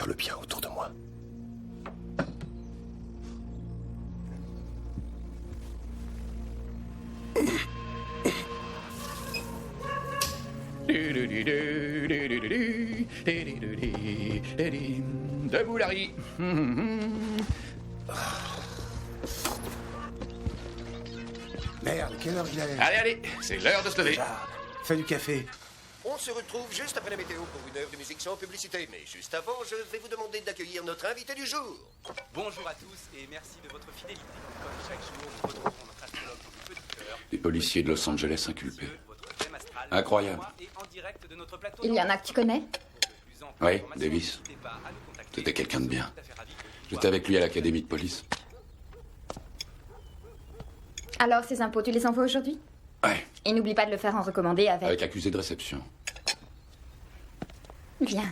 pas le bien autour de moi. Debout, Larry. Merde, quelle heure il est? Allez, c'est l'heure de se lever. Déjà, fais du café. On se retrouve juste après la météo pour une heure de musique sans publicité. Mais juste avant, je vais vous demander d'accueillir notre invité du jour. Bonjour à tous et merci de votre fidélité. Comme chaque jour, nous retrouvons notre astrologue du petit cœur. Les policiers de Los Angeles inculpés. Votre thème astral, Incroyable. et en direct de notre plateau Il y en a que tu connais? Oui, Davis. C'était quelqu'un de bien. J'étais avec lui à l'académie de police. Alors, ces impôts, tu les envoies aujourd'hui? Ouais, Et n'oublie pas de le faire en recommandé avec... avec accusé de réception. Viens.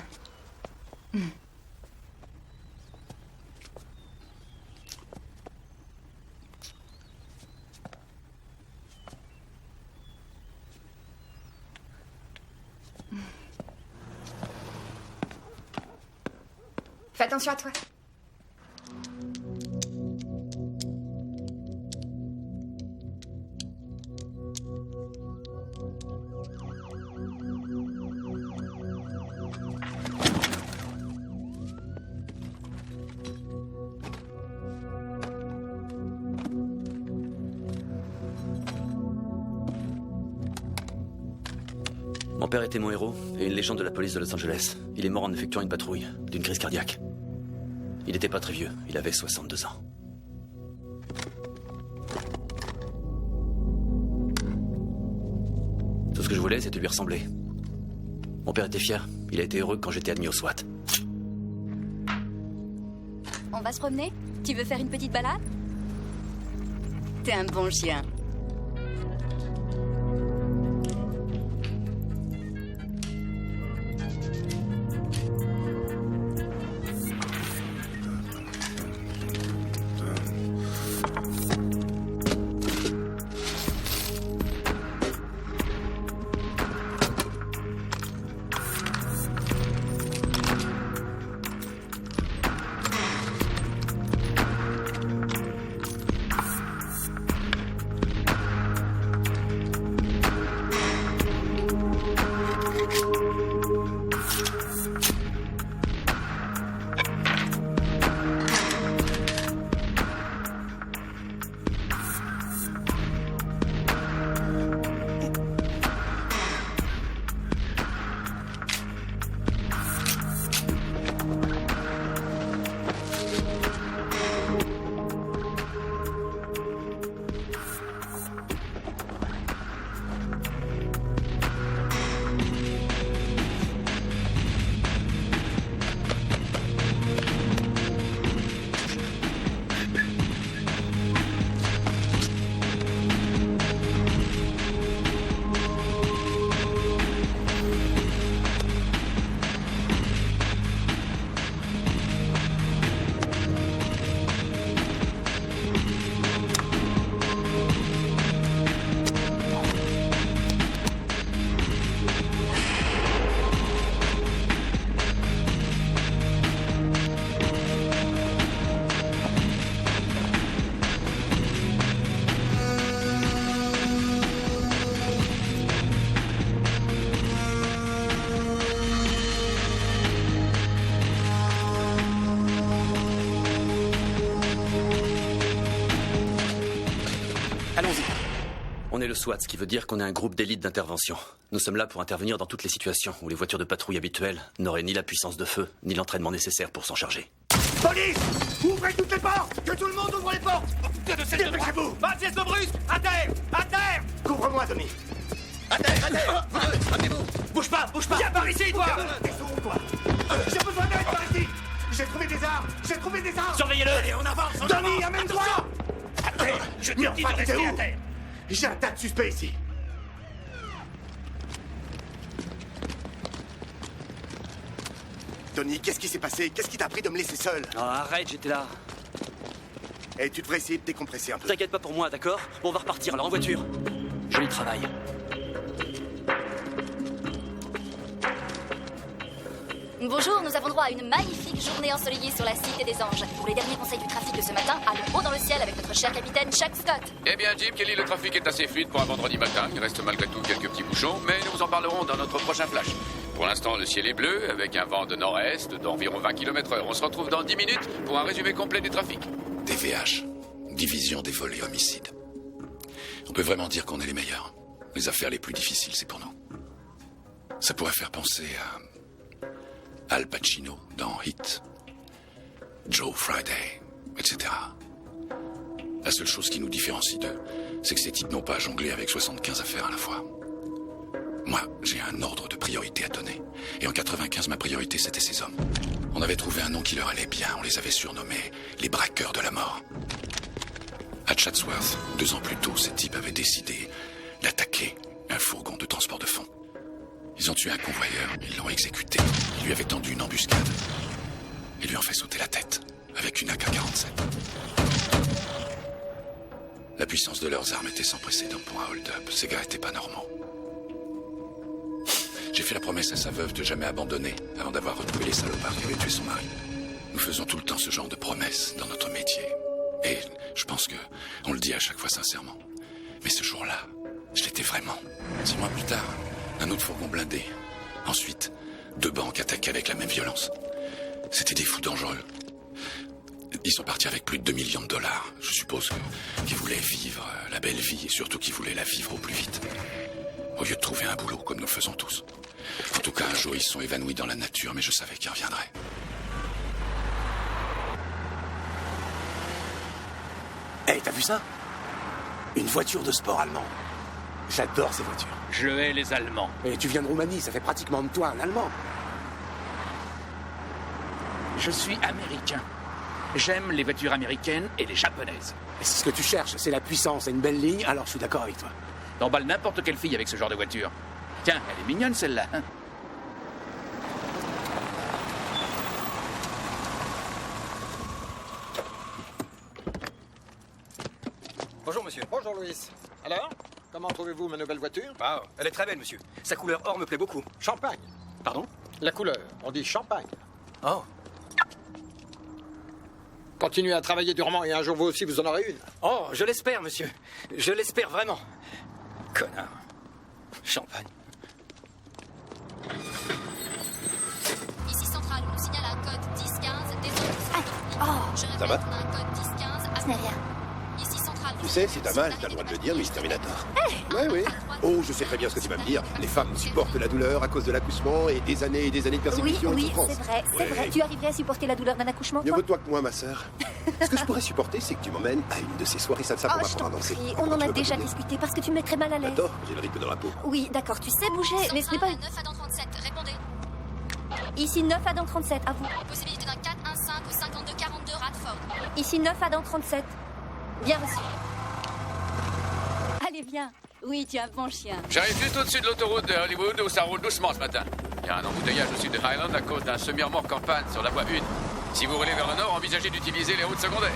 Fais attention à toi. Mon père était mon héros et une légende de la police de Los Angeles. Il est mort en effectuant une patrouille, d'une crise cardiaque. Il n'était pas très vieux, il avait 62 ans. Tout ce que je voulais, c'était lui ressembler. Mon père était fier, il a été heureux quand j'étais admis au SWAT. On va se promener? Tu veux faire une petite balade? T'es un bon chien. Allons-y. On est le SWAT, ce qui veut dire qu'on est un groupe d'élite d'intervention. Nous sommes là pour intervenir dans toutes les situations où les voitures de patrouille habituelles n'auraient ni la puissance de feu, ni l'entraînement nécessaire pour s'en charger. Police! Ouvrez toutes les portes! Que tout le monde ouvre les portes! Dépêchez-vous! Pas de geste brusque! À terre! À terre! Couvre-moi, Tommy! À terre, à terre! Vous deux, ramenez-vous! Bouge pas! Viens par ici, toi! Descends, toi! J'ai besoin d'aide par ici! J'ai trouvé des armes! J'ai trouvé des armes! Surveillez-le! Allez, on avance! Tommy, amène-toi! Je te dis de rester à terre! J'ai un tas de suspects ici! Tony, qu'est-ce qui s'est passé? Qu'est-ce qui t'a pris de me laisser seul? Oh, arrête, j'étais là. Et tu devrais essayer de décompresser un peu. T'inquiète pas pour moi, d'accord? Bon, on va repartir, alors en voiture. Joli travail. Bonjour, nous avons droit à une magnifique journée ensoleillée sur la Cité des Anges. Pour les derniers conseils du trafic de ce matin, allons haut dans le ciel avec notre cher capitaine Chuck Scott. Eh bien, Jim Kelly, le trafic est assez fluide pour un vendredi matin. Il reste malgré tout quelques petits bouchons, mais nous vous en parlerons dans notre prochain flash. Pour l'instant, le ciel est bleu, avec un vent de nord-est d'environ 20 km/h. On se retrouve dans 10 minutes pour un résumé complet du trafic. DVH, Division des vols et homicides. On peut vraiment dire qu'on est les meilleurs. Les affaires les plus difficiles, c'est pour nous. Ça pourrait faire penser à Al Pacino dans Hit, Joe Friday, etc. La seule chose qui nous différencie d'eux, c'est que ces types n'ont pas à jongler avec 75 affaires à la fois. Moi, j'ai un ordre de priorité à donner. Et en 95, ma priorité, c'était ces hommes. On avait trouvé un nom qui leur allait bien. On les avait surnommés les braqueurs de la mort. À Chatsworth, 2 ans plus tôt, ces types avaient décidé d'attaquer un fourgon de transport de fonds. Ils ont tué un convoyeur, ils l'ont exécuté. Ils lui avaient tendu une embuscade. Ils lui ont fait sauter la tête avec une AK-47. La puissance de leurs armes était sans précédent pour un hold-up. Ces gars étaient pas normaux. J'ai fait la promesse à sa veuve de jamais abandonner avant d'avoir retrouvé les salopards qui avaient tué son mari. Nous faisons tout le temps ce genre de promesses dans notre métier. Et je pense que on le dit à chaque fois sincèrement. Mais ce jour-là, je l'étais vraiment. 6 mois plus tard, un autre fourgon blindé. Ensuite, 2 banques attaquées avec la même violence. C'était des fous dangereux. Ils sont partis avec plus de $2 millions. Je suppose qu'ils voulaient vivre la belle vie et surtout qu'ils voulaient la vivre au plus vite. Au lieu de trouver un boulot comme nous faisons tous. En tout cas, un jour, ils se sont évanouis dans la nature, mais je savais qu'ils reviendraient. Hé, t'as vu ça? Une voiture de sport allemand. J'adore ces voitures. Je hais les Allemands. Et tu viens de Roumanie, ça fait pratiquement de toi un Allemand. Je suis américain. J'aime les voitures américaines et les japonaises. Et si ce que tu cherches, c'est la puissance et une belle ligne, alors je suis d'accord avec toi. T'emballes n'importe quelle fille avec ce genre de voiture. Tiens, elle est mignonne celle-là. Hein. Bonjour, monsieur. Bonjour, Louis. Alors, comment trouvez-vous ma nouvelle voiture? Ah, elle est très belle, monsieur. Sa couleur or me plaît beaucoup. Champagne. Pardon? La couleur, on dit champagne. Oh. Continuez à travailler durement et un jour vous aussi vous en aurez une. Oh, je l'espère, monsieur. Je l'espère vraiment. Connard. Champagne. Ici Centrale, on nous signale un code 1015. Désolé. Je répète, Ça va un code 1015. Ce n'est rien. Ici Centrale. Tu sais, si t'as mal, t'as le droit de le dire, Miss Terminator. Ouais, oui. Oh, je sais très bien ce que tu vas me dire. Les femmes supportent la douleur à cause de l'accouchement et des années de Oui, persécution et de oui, souffrance. c'est vrai, c'est Ouais. vrai. Tu arriverais à supporter la douleur d'un accouchement, Mieux toi? vaut toi que moi, ma sœur. Ce que je pourrais supporter, c'est que tu m'emmènes à une de ces soirées salsa pour Oh, je m'apprendre t'en à danser. prie, on Comment en tu a veux déjà m'aider? discuté parce que tu me mettrais mal à l'aise. Attends, j'ai le rythme dans la peau. Oui, d'accord, tu sais bouger, mais ce n'est pas... 9 Adam 37, répondez. Ici 9 Adam 37, à vous. Possibilité d'un 415 au 5242 Radford. Ici 9 Adam 37. Bien reçu. Allez, viens. Oui, tu es un bon chien. J'arrive juste au-dessus de l'autoroute de Hollywood où ça roule doucement ce matin. Il y a un embouteillage au sud de Highland à cause d'un semi-remorque en panne sur la voie 1. Si vous roulez vers le nord, envisagez d'utiliser les routes secondaires.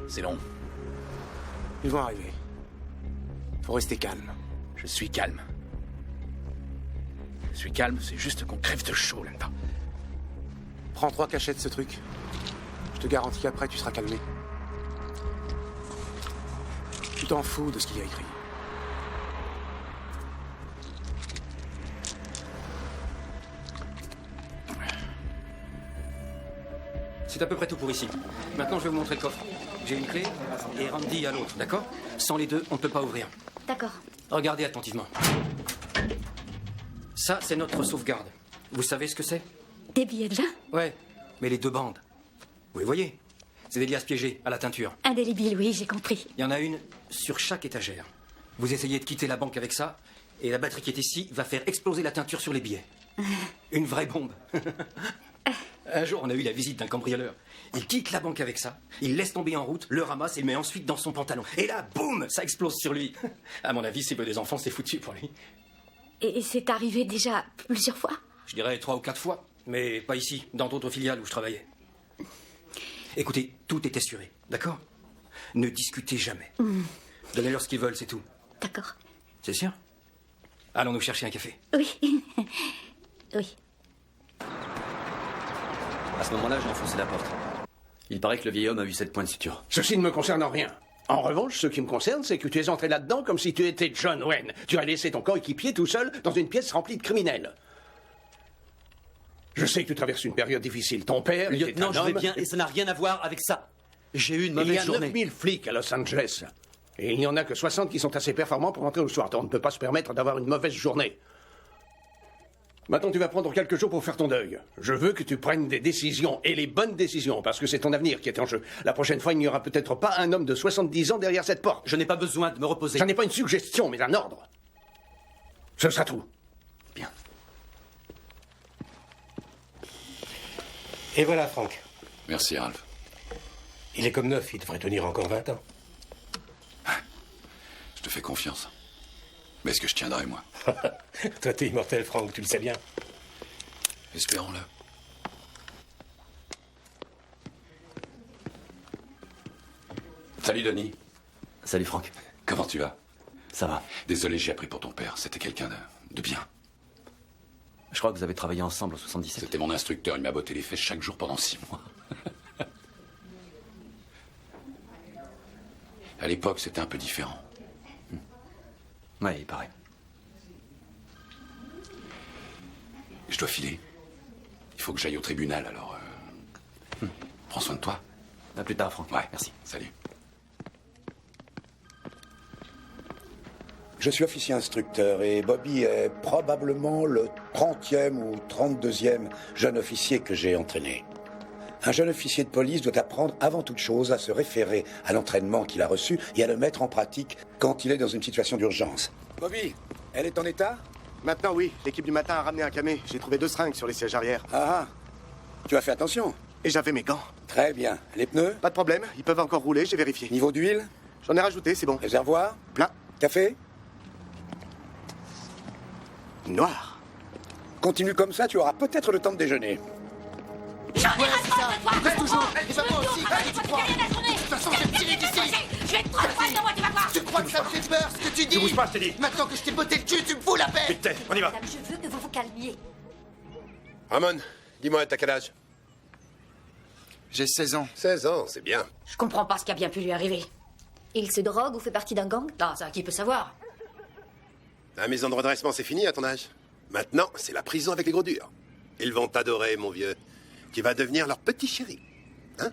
C'est long. Ils vont arriver. Faut rester calme. Je suis calme. Je suis calme, c'est juste qu'on crève de chaud là-dedans. Prends 3 cachets de ce truc. Je te garantis qu'après, tu seras calmé. Tu t'en fous de ce qu'il y a écrit. C'est à peu près tout pour ici. Maintenant, je vais vous montrer le coffre. J'ai une clé et Randy à l'autre, d'accord? Sans les deux, on ne peut pas ouvrir. D'accord. Regardez attentivement. Ça, c'est notre sauvegarde. Vous savez ce que c'est? Des billets de vin? Ouais, mais les 2 bandes. Vous les voyez? C'est des liasses piégées à la teinture. Indélébile, oui, j'ai compris. Il y en a une sur chaque étagère. Vous essayez de quitter la banque avec ça, et la batterie qui est ici va faire exploser la teinture sur les billets. Une vraie bombe. Un jour, on a eu la visite d'un cambrioleur. Il quitte la banque avec ça, il laisse tomber en route, le ramasse et le met ensuite dans son pantalon. Et là, boum, ça explose sur lui. À mon avis, s'il veut des enfants, c'est foutu pour lui. Et c'est arrivé déjà plusieurs fois? Je dirais 3 ou 4 fois. Mais pas ici, dans d'autres filiales où je travaillais. Écoutez, tout est assuré, d'accord? Ne discutez jamais. Donnez-leur ce qu'ils veulent, c'est tout. D'accord. C'est sûr? Allons nous chercher un café. Oui. Oui. À ce moment-là, j'ai enfoncé la porte. Il paraît que le vieil homme a eu 7 points de suture. Ceci ne me concerne en rien. En revanche, ce qui me concerne, c'est que tu es entré là-dedans comme si tu étais John Wayne. Tu as laissé ton coéquipier tout seul dans une pièce remplie de criminels. Je sais que tu traverses une période difficile. Ton père était Lieutenant, un je vais homme... bien et ça n'a rien à voir avec ça. J'ai eu une Il mauvaise y a journée. 9000 flics à Los Angeles. Et il n'y en a que 60 qui sont assez performants pour entrer au soir. On ne peut pas se permettre d'avoir une mauvaise journée. Maintenant, tu vas prendre quelques jours pour faire ton deuil. Je veux que tu prennes des décisions, et les bonnes décisions, parce que c'est ton avenir qui est en jeu. La prochaine fois, il n'y aura peut-être pas un homme de 70 ans derrière cette porte. Je n'ai pas besoin de me reposer. Ça n'est pas une suggestion, mais un ordre. Ce sera tout. Bien. Et voilà, Franck. Merci, Ralph. Il est comme neuf, il devrait tenir encore 20 ans. Je te fais confiance. Mais est-ce que je tiendrai, moi? Toi, t'es immortel, Franck, tu le sais bien. Espérons-le. Salut, Denis. Salut, Franck. Comment tu vas? Ça va. Désolé, j'ai appris pour ton père. C'était quelqu'un de bien. Je crois que vous avez travaillé ensemble en 77. C'était mon instructeur. Il m'a botté les fesses chaque jour pendant 6 mois. À l'époque, c'était un peu différent. Ouais, il paraît. Je dois filer. Il faut que j'aille au tribunal, alors... Prends soin de toi. À plus tard, Franck. Ouais, merci. Salut. Je suis officier instructeur et Bobby est probablement le 30e ou 32e jeune officier que j'ai entraîné. Un jeune officier de police doit apprendre avant toute chose à se référer à l'entraînement qu'il a reçu et à le mettre en pratique quand il est dans une situation d'urgence. Bobby, elle est en état? Maintenant, oui. L'équipe du matin a ramené un camé. J'ai trouvé 2 seringues sur les sièges arrière. Ah, tu as fait attention? Et j'avais mes gants. Très bien. Les pneus? Pas de problème. Ils peuvent encore rouler, j'ai vérifié. Niveau d'huile? J'en ai rajouté, c'est bon. Réservoir? Plein. Café? Noir. Continue comme ça, tu auras peut-être le temps de déjeuner. J'en ai ras le ventre de toi! Reste toujours. Je veux moi aussi! Tu vas rien la journée! De toute façon, je vais te tirer d'ici. Je vais te prendre de moi, tu vas voir! Tu crois que ça me fait peur, ce que tu dis? Ne bouge pas, je te dis. Maintenant que je t'ai botté le cul, tu me fous la paix. Vite, on y va. Madame, je veux que vous vous calmiez. Ramon, dis-moi, t'as quel âge? J'ai 16 ans. 16 ans, c'est bien. Je comprends pas ce qui a bien pu lui arriver. Il se drogue ou fait partie d'un gang? Non, ça, qui peut savoir? La maison de redressement, c'est fini à ton âge. Maintenant, c'est la prison avec les gros durs. Ils vont t'adorer, mon vieux. Tu vas devenir leur petit chéri. Hein?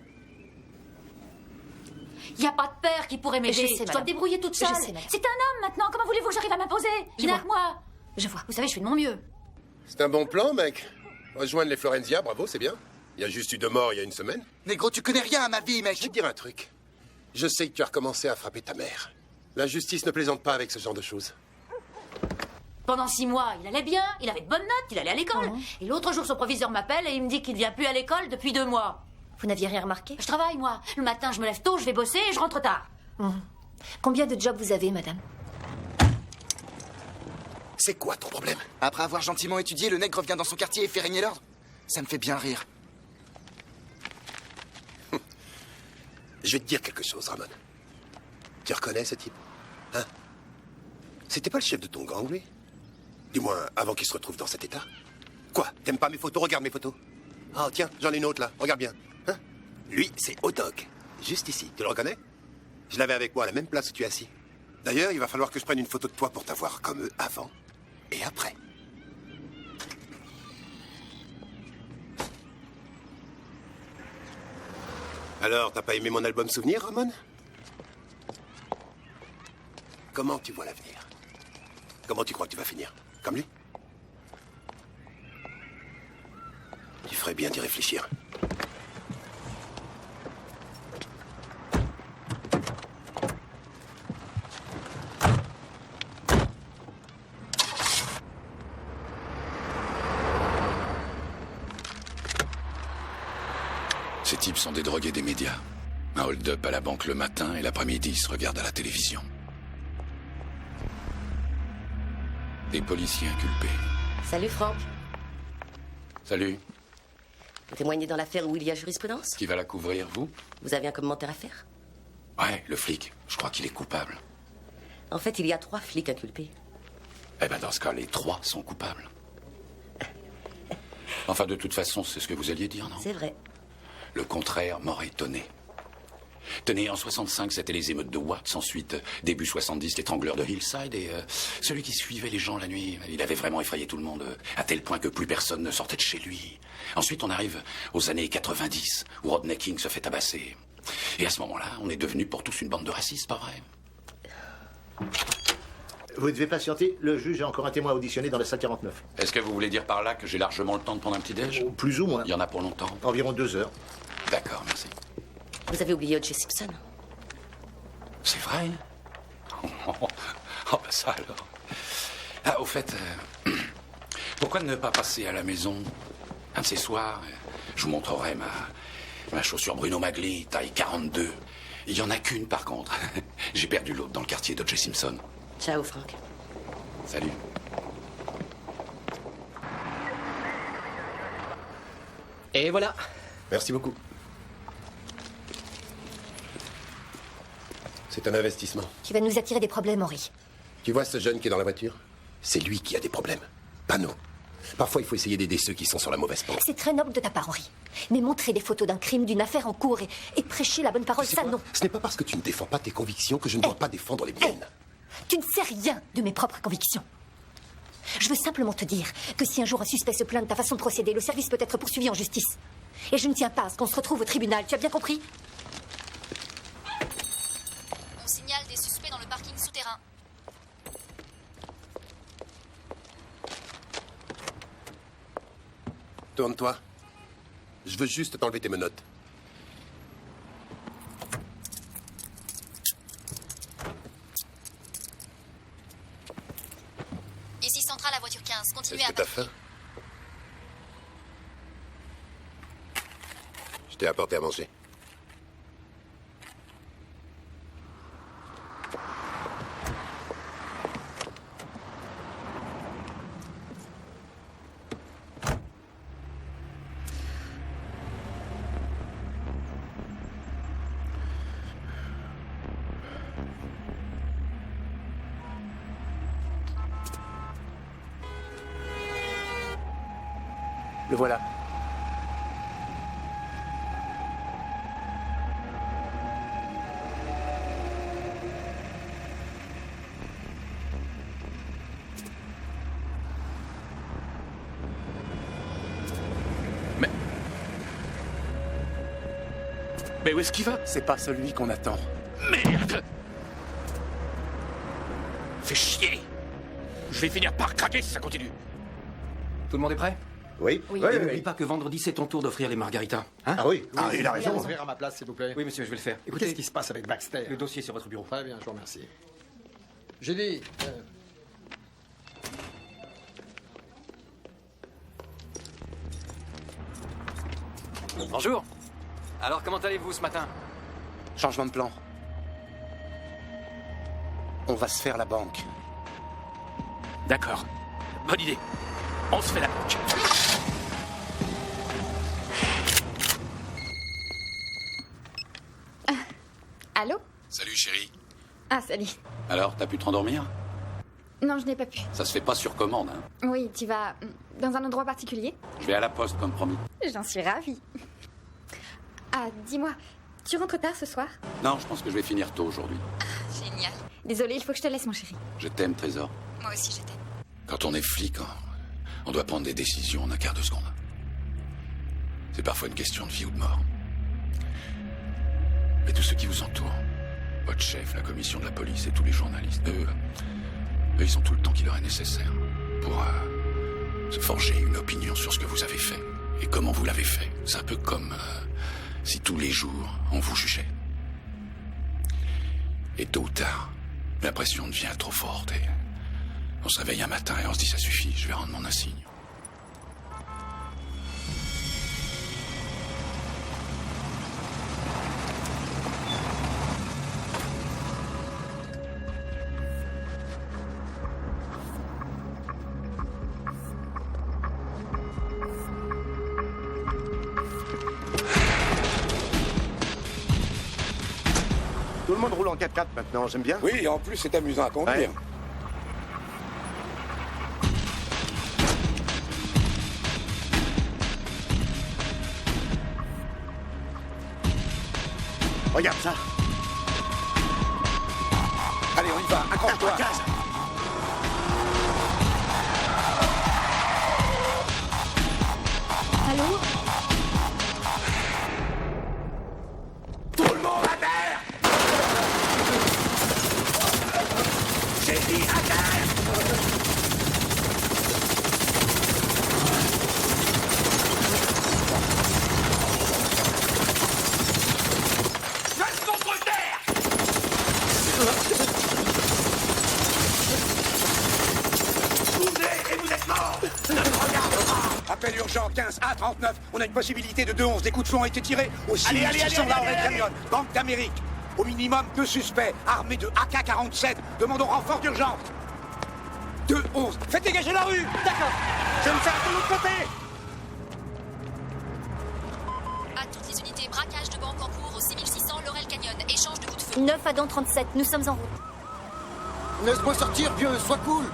Y a pas de père qui pourrait m'aider. Je sais, Je dois madame. me débrouiller toute seule. Je sais, madame. C'est un homme maintenant. Comment voulez-vous que j'arrive à m'imposer? Je Il n'a vois. que moi. Je vois. Vous savez, je fais de mon mieux. C'est un bon plan, mec. Rejoindre les Florenzia, bravo, c'est bien. Il y a juste eu 2 morts il y a 1 semaine. Négro, tu connais rien à ma vie, mec. Je vais te dire un truc. Je sais que tu as recommencé à frapper ta mère. La justice ne plaisante pas avec ce genre de choses. Pendant 6 mois, il allait bien, il avait de bonnes notes, il allait à l'école. Et l'autre jour, son proviseur m'appelle et il me dit qu'il ne vient plus à l'école depuis 2 mois. Vous n'aviez rien remarqué? Je travaille, moi. Le matin, je me lève tôt, je vais bosser et je rentre tard. Combien de jobs vous avez, madame? C'est quoi ton problème? Après avoir gentiment étudié, le nègre revient dans son quartier et fait régner l'ordre. Ça me fait bien rire. Je vais te dire quelque chose, Ramon. Tu reconnais ce type? Hein? C'était pas le chef de ton gang, lui? Du moins, avant qu'il se retrouve dans cet état. Quoi? T'aimes pas mes photos? Regarde mes photos. Ah, tiens, j'en ai une autre, là. Regarde bien. Hein? Lui, c'est Hot-Dog. Juste ici. Tu le reconnais? Je l'avais avec moi à la même place où tu es assis. D'ailleurs, il va falloir que je prenne une photo de toi pour t'avoir comme eux avant et après. Alors, t'as pas aimé mon album souvenir, Ramon? Comment tu vois l'avenir? Comment tu crois que tu vas finir? Comme lui? Tu ferais bien d'y réfléchir. Ces types sont des drogués des médias. Un hold-up à la banque le matin et l'après-midi, ils se regardent à la télévision. Des policiers inculpés. Salut, Franck. Salut. Vous témoignez dans l'affaire où il y a jurisprudence? Qui va la couvrir, vous? Vous avez un commentaire à faire? Ouais, le flic. Je crois qu'il est coupable. En fait, il y a 3 flics inculpés. Eh ben, dans ce cas, les 3 sont coupables. Enfin, de toute façon, c'est ce que vous alliez dire, non? C'est vrai. Le contraire m'aurait étonné. Tenez, en 65, c'était les émeutes de Watts. Ensuite, début 70, l'étrangleur de Hillside. Et celui qui suivait les gens la nuit, il avait vraiment effrayé tout le monde, à tel point que plus personne ne sortait de chez lui. Ensuite, on arrive aux années 90, où Rodney King se fait tabasser. Et à ce moment-là, on est devenus pour tous une bande de racistes, pas vrai? Vous devez patienter, le juge a encore un témoin auditionné dans la salle 49. Est-ce que vous voulez dire par là que j'ai largement le temps de prendre un petit déj? Plus ou moins. Il y en a pour longtemps? Environ 2 heures. D'accord, merci. Vous avez oublié O.J. Simpson? C'est vrai? Oh, bah ça alors. Ah, au fait, pourquoi ne pas passer à la maison un de ces soirs? Je vous montrerai ma chaussure Bruno Magli, taille 42. Il y en a qu'une par contre. J'ai perdu l'autre dans le quartier d'O.J. Simpson. Ciao, Franck. Salut. Et voilà. Merci beaucoup. C'est un investissement. Tu vas nous attirer des problèmes, Henri. Tu vois ce jeune qui est dans la voiture? C'est lui qui a des problèmes, pas nous. Parfois, il faut essayer d'aider ceux qui sont sur la mauvaise pente. C'est très noble de ta part, Henri. Mais montrer des photos d'un crime, d'une affaire en cours et prêcher la bonne parole, ça non. Ce n'est pas parce que tu ne défends pas tes convictions que je ne dois pas défendre les miennes. Tu ne sais rien de mes propres convictions. Je veux simplement te dire que si un jour un suspect se plaint de ta façon de procéder, le service peut être poursuivi en justice. Et je ne tiens pas à ce qu'on se retrouve au tribunal, tu as bien compris? On signale des suspects dans le parking souterrain. Tourne-toi. Je veux juste t'enlever tes menottes. Ici Centrale à voiture 15. Continuez Est-ce à que t'as faim? Je t'ai apporté à manger. Le voilà. Mais où est-ce qu'il va? C'est pas celui qu'on attend. Merde! Fais chier! Je vais finir par craquer si ça continue. Tout le monde est prêt? Oui. Et n'oublie pas que vendredi, c'est ton tour d'offrir les margaritas. Hein? Ah oui. Ah, il a raison. Ouvrir à ma place, s'il vous plaît. Oui, monsieur, je vais le faire. Écoutez, Qu'est-ce qui se passe avec Baxter? le dossier est sur votre bureau. Très bien, je vous remercie. J'ai dit... Bonjour. Alors, comment allez-vous ce matin? Changement de plan. On va se faire la banque. D'accord. Bonne idée. On se fait la banque. Allô? Salut chérie. Ah, salut. Alors, t'as pu te rendormir? Non, je n'ai pas pu. Ça se fait pas sur commande, hein. Oui, tu vas dans un endroit particulier? Je vais à la poste comme promis. J'en suis ravie. Ah, dis-moi, tu rentres tard ce soir? Non, je pense que je vais finir tôt aujourd'hui. Génial. Désolée, il faut que je te laisse, mon chéri. Je t'aime, Trésor. Moi aussi, je t'aime. Quand on est flic, on doit prendre des décisions en un quart de seconde. C'est parfois une question de vie ou de mort. Mais tous ceux qui vous entourent, votre chef, la commission de la police et tous les journalistes, eux, ils ont tout le temps qui leur est nécessaire pour se forger une opinion sur ce que vous avez fait et comment vous l'avez fait. C'est un peu comme si tous les jours on vous jugeait. Et tôt ou tard, la pression devient trop forte et on se réveille un matin et on se dit ça suffit, je vais rendre mon insigne. le monde roule en 4x4 maintenant, j'aime bien. Oui, en plus, c'est amusant à conduire. Ouais. Regarde ça. Allez, on y va, accroche-toi. Allô? Tout le monde à terre! J'ai dit à terre! Reste contre terre! Bougez et vous êtes morts! Ne me regarde pas! Appel urgent 15 A39. On a une possibilité de 2-11. Des coups de feu ont été tirés au 6600 Laurel Canyon, Banque d'Amérique. Au minimum, 2 suspects armés de AK-47. Demandons renfort d'urgence. 2-11. Faites dégager la rue! D'accord. Je vais me faire de l'autre côté! À toutes les unités, braquage de banque en cours au 6600 Laurel Canyon. Échange de coups de feu. 9 Adam 37, nous sommes en route. Laisse-moi sortir, vieux, sois cool.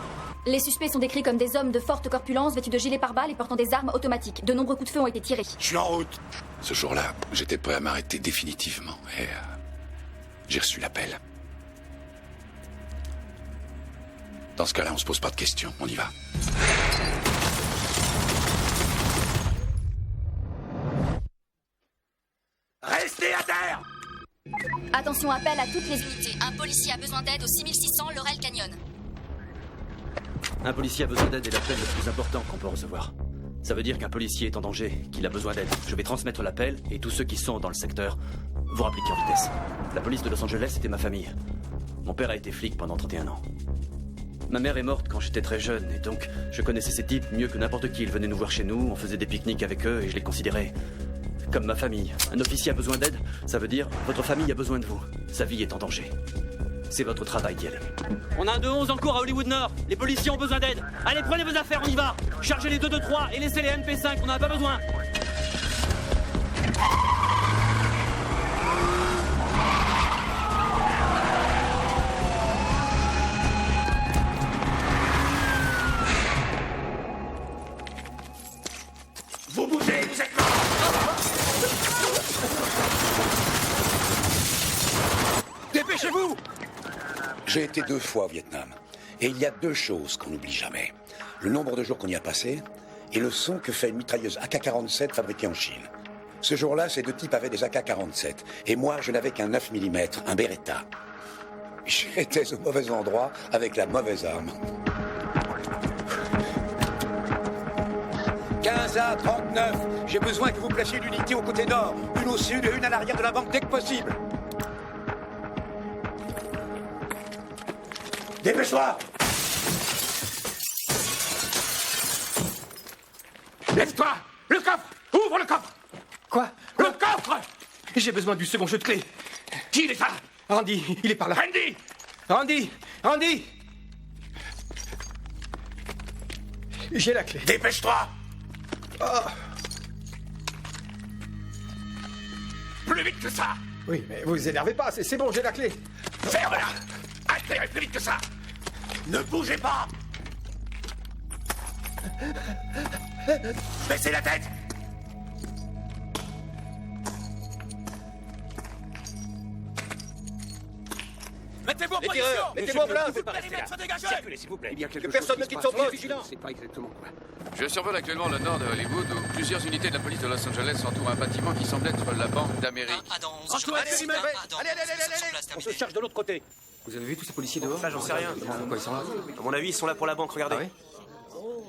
Les suspects sont décrits comme des hommes de forte corpulence, vêtus de gilets pare-balles et portant des armes automatiques. De nombreux coups de feu ont été tirés. Je suis en route. Ce jour-là, j'étais prêt à m'arrêter définitivement et j'ai reçu l'appel. Dans ce cas-là, on se pose pas de questions, on y va. Restez à terre! Attention, appel à toutes les Unités, un policier a besoin d'aide au 6600 Laurel Canyon. Un policier a besoin d'aide est l'appel le plus important qu'on peut recevoir. Ça veut dire qu'un policier est en danger, qu'il a besoin d'aide. Je vais transmettre l'appel et tous ceux qui sont dans le secteur vont appliquer en vitesse. La police de Los Angeles était ma famille. Mon père a été flic pendant 31 ans. Ma mère est morte quand j'étais très jeune et donc je connaissais ces types mieux que n'importe qui. Ils venaient nous voir chez nous, on faisait des pique-niques avec eux et je les considérais comme ma famille. Un officier a besoin d'aide, ça veut dire votre famille a besoin de vous. Sa vie est en danger. C'est votre travail d'y aller. On a un 2-11 en cours à Hollywood Nord. Les policiers ont besoin d'aide. Allez, prenez vos affaires, on y va. Chargez les 223 et laissez les MP5, on n'en a pas besoin. Vous bougez, vous êtes morts! Dépêchez-vous! J'ai été 2 fois au Vietnam. Et il y a 2 choses qu'on n'oublie jamais. Le nombre de jours qu'on y a passé et le son que fait une mitrailleuse AK-47 fabriquée en Chine. Ce jour-là, ces 2 types avaient des AK-47. Et moi, je n'avais qu'un 9 mm, un Beretta. J'étais au mauvais endroit avec la mauvaise arme. 15A39. J'ai besoin que vous placiez une unité au côté nord. Une au sud et une à l'arrière de la banque dès que possible. Dépêche-toi! Lève-toi! Le coffre! Ouvre le coffre! Quoi? Le coffre! J'ai besoin du second jeu de clé. Qui est là? Randy, il est par là. Randy! Randy! Randy! J'ai la clé. Dépêche-toi! Oh. Plus vite que ça! Oui, mais vous énervez pas, c'est bon, j'ai la clé. Ferme-la! Accélérez plus vite que ça! Ne bougez pas! Baissez la tête! Mettez-vous en position! Mettez-vous en place! Circulez, s'il vous plaît. Il y a quelque chose personne ne quitte son poste. Vigilant. Je ne sais pas exactement quoi. Je survole actuellement le nord de Hollywood où plusieurs unités de la police de Los Angeles entourent un bâtiment qui semble être la Banque d'Amérique. On se charge de l'autre côté. Vous avez vu tous ces policiers dehors? Ça, j'en sais rien. Pourquoi ils sont là? À mon avis, ils sont là pour la banque, regardez. Ah oui?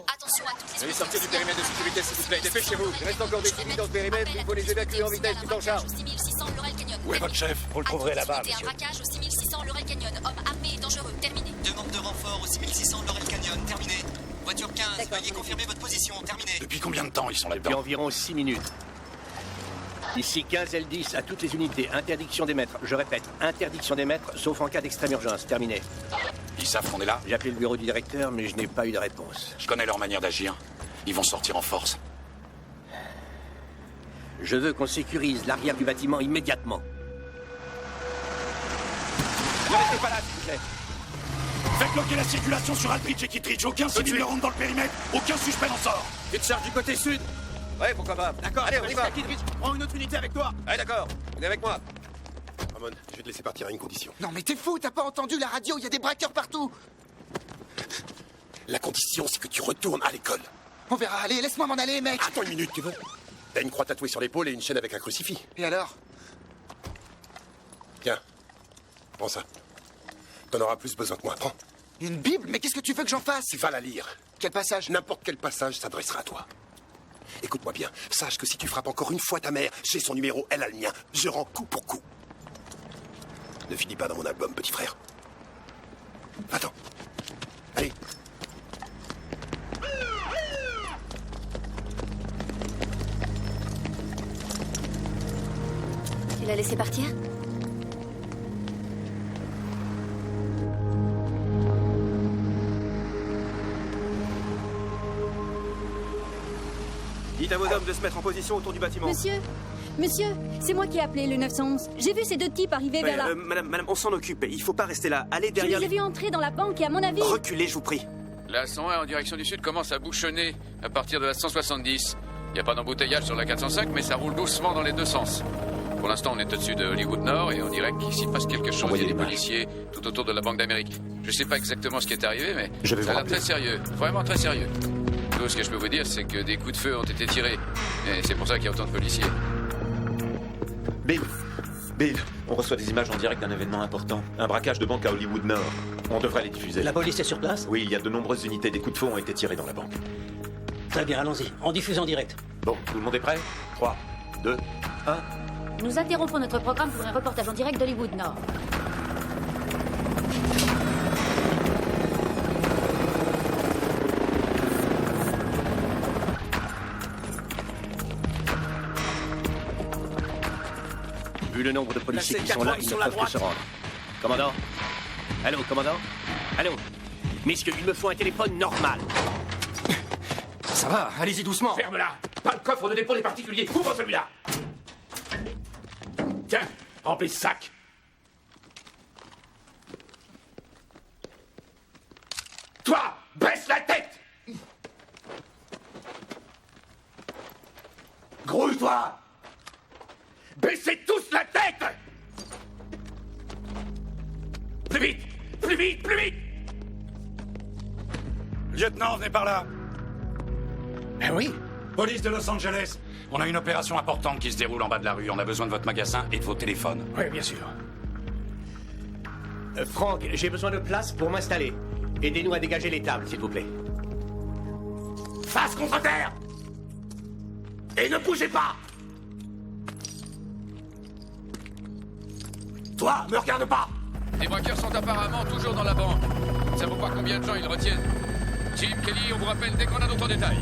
Attention à toutes les Allez, sortez du périmètre de sécurité, s'il vous plaît. Dépêchez-vous. Il reste encore des civils dans ce périmètre. Il faut les évacuer en vitesse, tout en charge. Où est votre chef? Vous le trouverez là-bas, Un monsieur. braquage au 6600 Laurel Canyon. Homme armé et dangereux. Terminé. Demande de renfort au 6600 Laurel Canyon. Terminé. Voiture 15, veuillez confirmer votre position. Terminé. Depuis combien de temps ils sont là-dedans? Depuis environ 6 minutes. Ici 15 L10 à toutes les unités. Interdiction d'émettre. Je répète, interdiction d'émettre, sauf en cas d'extrême urgence. Terminé. Ils savent qu'on est là? J'ai appelé le bureau du directeur, mais je n'ai pas eu de réponse. Je connais leur manière d'agir. Ils vont sortir en force. Je veux qu'on sécurise l'arrière du bâtiment immédiatement. Ne restez pas là, s'il vous plaît. Faites bloquer la circulation sur Aldrich et Kittredge. Aucun civil ne rentre dans le périmètre. Aucun suspect n'en sort. Tu te charges du côté sud. Ouais, pourquoi pas. D'accord, allez, on y va. Kittredge, prends une autre unité avec toi. Allez, d'accord. Venez avec moi. Ramon, je vais te laisser partir à une condition. Non mais t'es fou, t'as pas entendu la radio, il y a des braqueurs partout. La condition, c'est que tu retournes à l'école. On verra, allez, laisse-moi m'en aller, mec. Attends une minute, tu veux? T'as une croix tatouée sur l'épaule et une chaîne avec un crucifix. Et alors? Tiens, prends ça. T'en auras plus besoin que moi, prends. Une Bible? Mais qu'est-ce que tu veux que j'en fasse? Va la lire. Quel passage? N'importe quel passage s'adressera à toi. Écoute-moi bien, sache que si tu frappes encore une fois ta mère, j'ai son numéro, elle a le mien. Je rends coup pour coup. Ne finis pas dans mon album, petit frère. Attends. Allez. Tu l'as laissé partir? Dites à vos hommes de se mettre en position autour du bâtiment. Monsieur, c'est moi qui ai appelé le 911. J'ai vu ces deux types arriver vers là. Madame, on s'en occupe. Il faut pas rester là. Allez Je derrière. les ai vus entrer dans la banque et à mon avis... Reculez, je vous prie. La 101 en direction du sud commence à bouchonner à partir de la 170. Il n'y a pas d'embouteillage sur la 405, mais ça roule doucement dans les deux sens. Pour l'instant, on est au-dessus de Hollywood Nord et on dirait qu'ici passe quelque chose. Il y a des policiers tout autour de la Banque d'Amérique. Je sais pas exactement ce qui est arrivé, mais ça a l'air très sérieux. Vraiment très sérieux. Tout ce que je peux vous dire, c'est que des coups de feu ont été tirés. Et c'est pour ça qu'il y a autant de policiers. Bill, on reçoit des images en direct d'un événement important. Un braquage de banque à Hollywood Nord. On devrait les diffuser. La police est sur place? Oui, il y a de nombreuses unités. Des coups de feu ont été tirés dans la banque. Très bien, allons-y. On diffuse en direct. Bon, tout le monde est prêt? 3, 2, 1... Nous interrompons notre programme pour un reportage en direct d'Hollywood Nord. Vu le nombre de policiers qui sont là, ils ne peuvent que se rendre. Commandant? Allô, commandant? Allô? Messieurs, il me faut un téléphone normal. Ça va, allez-y doucement. Ferme-la. Pas le coffre de dépôt des particuliers. Ouvre celui-là. Tiens, remplis ce sac. Toi, baisse la tête. Grouille-toi. Baissez tous la tête. Plus vite, plus vite, plus vite. Lieutenant, venez par là. Eh oui. Police de Los Angeles. On a une opération importante qui se déroule en bas de la rue. On a besoin de votre magasin et de vos téléphones. Oui, bien sûr. Franck, j'ai besoin de place pour m'installer. Aidez-nous à dégager les tables, s'il vous plaît. Face contre terre. Et ne bougez pas. Toi, me regarde pas. Les braqueurs sont apparemment toujours dans la banque. Nous ne savons pas combien de gens ils retiennent. Jim, Kelly, on vous rappelle dès qu'on a d'autres détails.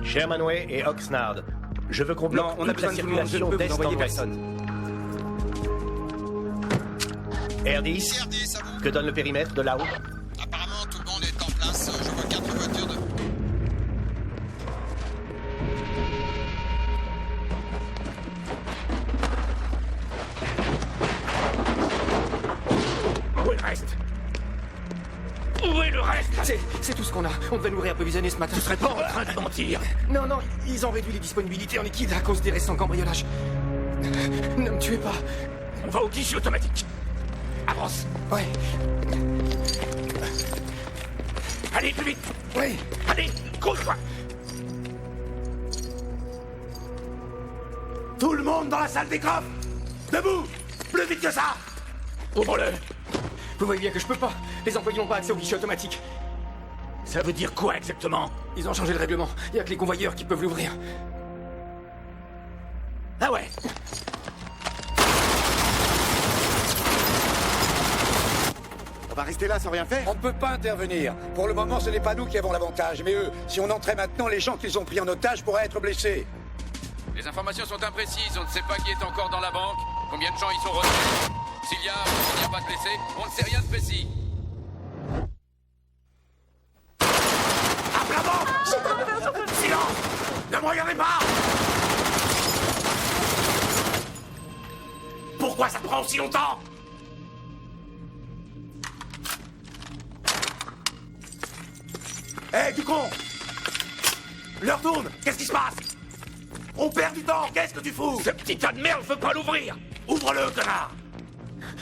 Shermanway et Oxnard. Je veux qu'on bloque on a toute la besoin de tout le monde. Je circulation ne peux d'est vous en envoyer ouest. personne. R10, que donne le périmètre de là-haut? Apparemment, tout le monde est en place. Je vois 4 voitures de... Où est le reste? Où est le reste? C'est tout ce qu'on a. On devait nous réapprovisionner ce matin. Tu serais pas en train de mentir? Non, ils ont réduit les disponibilités en liquide à cause des récents cambriolages. Ne me tuez pas. On va au guichet automatique. Avance. Ouais. Allez, plus vite. Oui. Allez, cours-toi. Tout le monde dans la salle des coffres. Debout. Plus vite que ça. Ouvre-le. Vous voyez bien que je peux pas. Les employés n'ont pas accès au guichet automatique. Ça veut dire quoi exactement? Ils ont changé le règlement. Il y a que les convoyeurs qui peuvent l'ouvrir. Ah ouais. On va rester là sans rien faire? On ne peut pas intervenir. Pour le moment, ce n'est pas nous qui avons l'avantage. Mais eux, si on entrait maintenant, les gens qu'ils ont pris en otage pourraient être blessés. Les informations sont imprécises. On ne sait pas qui est encore dans la banque, combien de gens y sont retenus. S'il y a ou s'il n'y a pas de blessés, on ne sait rien de précis. Silence! Ne me regardez pas! Pourquoi ça prend aussi longtemps? Hé, du con! L'heure tourne! Qu'est-ce qui se passe? On perd du temps! Qu'est-ce que tu fous? Ce petit tas de merde veut pas l'ouvrir! Ouvre-le, connard!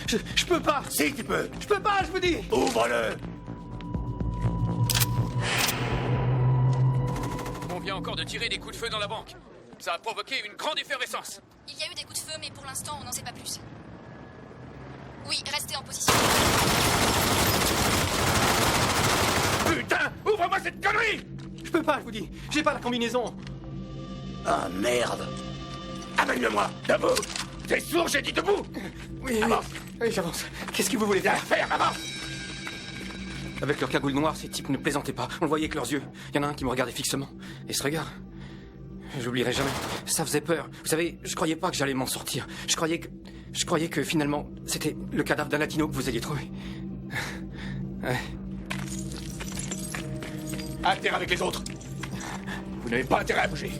Je peux pas. Si, tu peux! Je peux pas, je vous dis. Ouvre-le! On vient encore de tirer des coups de feu dans la banque. Ça a provoqué une grande effervescence. Il y a eu des coups de feu, mais pour l'instant, on n'en sait pas plus. Oui, restez en position. Putain! Ouvre-moi cette connerie! Je peux pas, je vous dis. J'ai pas la combinaison. Ah, merde! Amène-le-moi! Debout! T'es sourd, j'ai dit debout! Oui, avance! Oui, j'avance. Qu'est-ce que vous voulez faire? Avance! Avec leur cagoule noire, ces types ne plaisantaient pas. On le voyait avec leurs yeux. Il y en a un qui me regardait fixement. Et ce regard... J'oublierai jamais. Ça faisait peur. Vous savez, je croyais pas que j'allais m'en sortir. Je croyais que finalement, c'était le cadavre d'un latino que vous alliez trouver. Ouais. À terre avec les autres! Vous n'avez pas intérêt à bouger.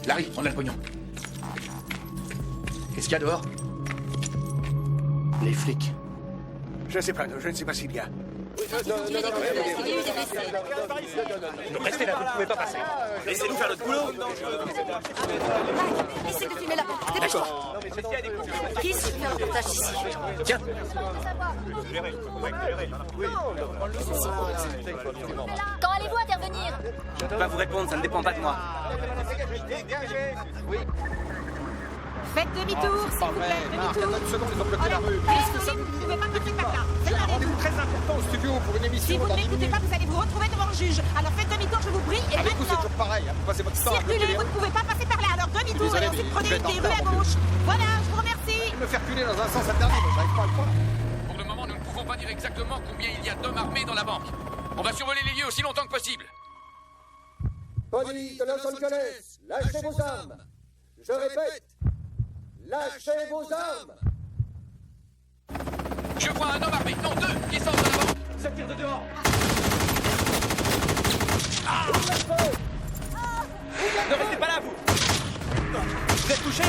Larry, on a le pognon. Qu'est-ce qu'il y a dehors? Les flics. Je ne sais pas s'il y a. Restez là, vous ne pouvez pas passer. Laissez-nous faire notre boulot. Essaye de filmer la porte. Dépêche-toi. Qui se fait un reportage ici? Tiens. Quand allez-vous intervenir? Je ne peux pas vous répondre, ça ne dépend pas de moi. Faites demi-tour, s'il vous plaît, demi-tour. Qu'est-ce que ça vous pouvez pas passer par là. C'est un rendez-vous très important au studio pour une émission. Si vous ne m'écoutez pas, vous allez vous retrouver devant le juge. Alors faites demi-tour, je vous prie, et Avec vous, c'est maintenant... toujours pareil. Vous passez votre temps à bloquer Circulez, les vous ne pouvez pas passer par là. Alors demi-tour, Désolé, et ensuite mais prenez je vais une être des en rues à retard, gauche. Voilà, je vous remercie. me faire culer dans un sens interdit, mais j'arrive pas à le croire. Pour le moment, nous ne pouvons pas dire exactement combien il y a d'hommes armés dans la banque. On va survoler les lieux aussi longtemps que possible. Police de Los Angeles, lâchez vos armes. Je répète, lâchez vos armes. Je vois un homme armé, non deux, qui sortent de la banque. Ça tire de dehors. Ne restez pas là, vous. Vous êtes touché?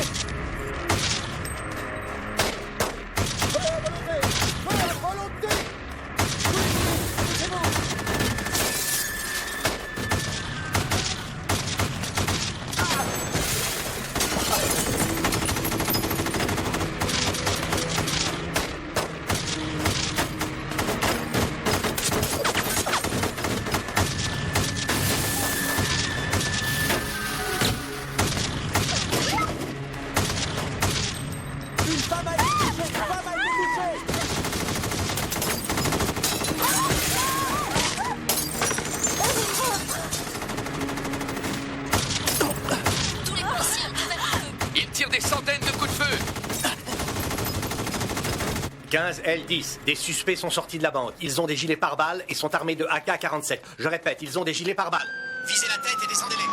Tous les policiers ont ouvert le feu. Ils tirent des centaines de coups de feu. 15 L10. Des suspects sont sortis de la banque. Ils ont des gilets pare-balles et sont armés de AK-47. Je répète, ils ont des gilets pare-balles. Visez la tête et descendez-les.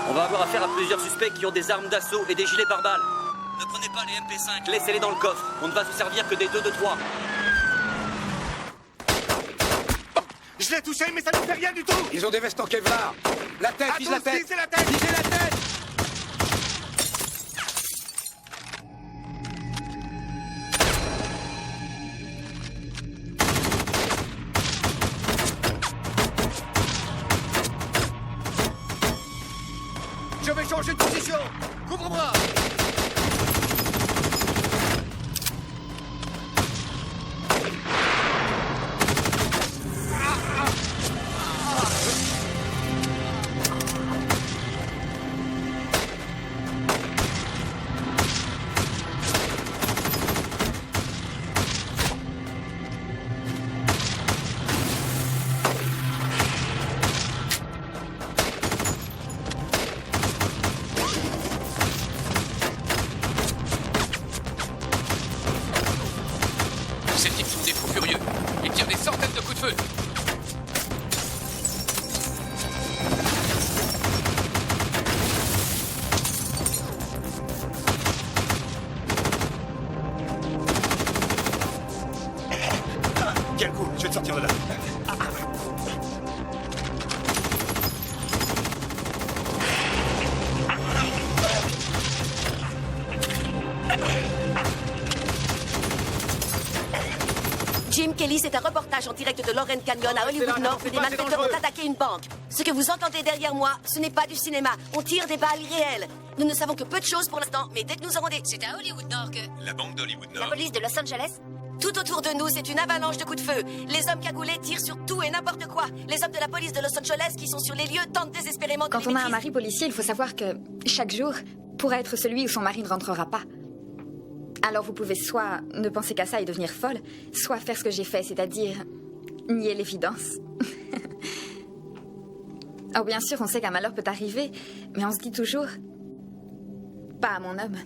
On va avoir affaire à plusieurs suspects qui ont des armes d'assaut et des gilets pare-balles. Ne prenez pas les MP5. Laissez-les dans le coffre. On ne va se servir que des 2-2-3. Je l'ai touché, mais ça ne fait rien du tout. Ils ont des vestes en Kevlar. La tête, vise la tête. Visez la tête. Visez la tête. Je vais changer de position. Couvre-moi. Ces types sont des fous furieux. Ils tirent des centaines de coups de feu. Quel coup. Je vais te sortir de là. Jim Kelly, c'est un reportage en direct de Loren Canyon à Hollywood North où des malfaiteurs ont attaqué une banque. Ce que vous entendez derrière moi, ce n'est pas du cinéma. On tire des balles réelles. Nous ne savons que peu de choses pour l'instant, mais dès que nous aurons des... C'est à Hollywood North que... La banque d'Hollywood La Nord. police de Los Angeles? Tout autour de nous, c'est une avalanche de coups de feu. Les hommes cagoulés tirent sur tout et n'importe quoi. Les hommes de la police de Los Angeles qui sont sur les lieux tentent désespérément de Quand les on a un maîtriser. mari policier, il faut savoir que chaque jour pourra être celui où son mari ne rentrera pas. Alors vous pouvez soit ne penser qu'à ça et devenir folle, soit faire ce que j'ai fait, c'est-à-dire nier l'évidence. Oh, bien sûr, on sait qu'un malheur peut arriver, mais on se dit toujours... Pas à mon homme.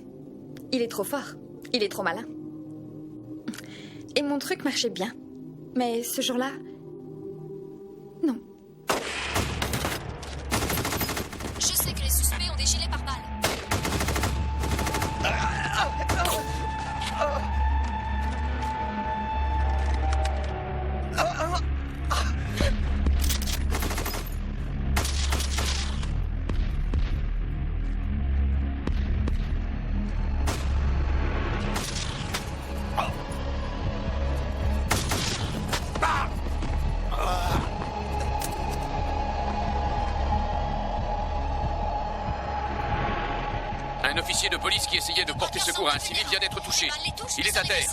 Il est trop fort. Il est trop malin. Et mon truc marchait bien. Mais ce jour-là... Non. Je sais que les suspects ont des gilets pare-balles. Un officier de police qui essayait de porter secours à un civil vient d'être touché. Il est à terre.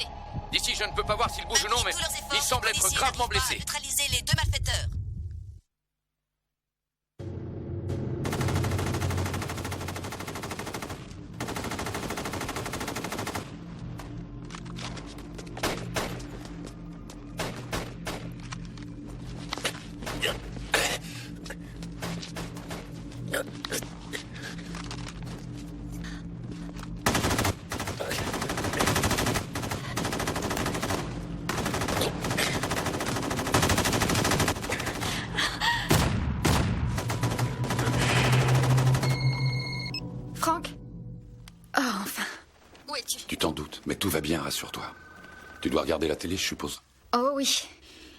D'ici, je ne peux pas voir s'il bouge ou non, mais il semble être gravement blessé. Neutraliser les deux malfaiteurs. Franck? Oh, enfin. Où es-tu? Tu t'en doutes, mais tout va bien, rassure-toi. Tu dois regarder la télé, je suppose. Oh oui.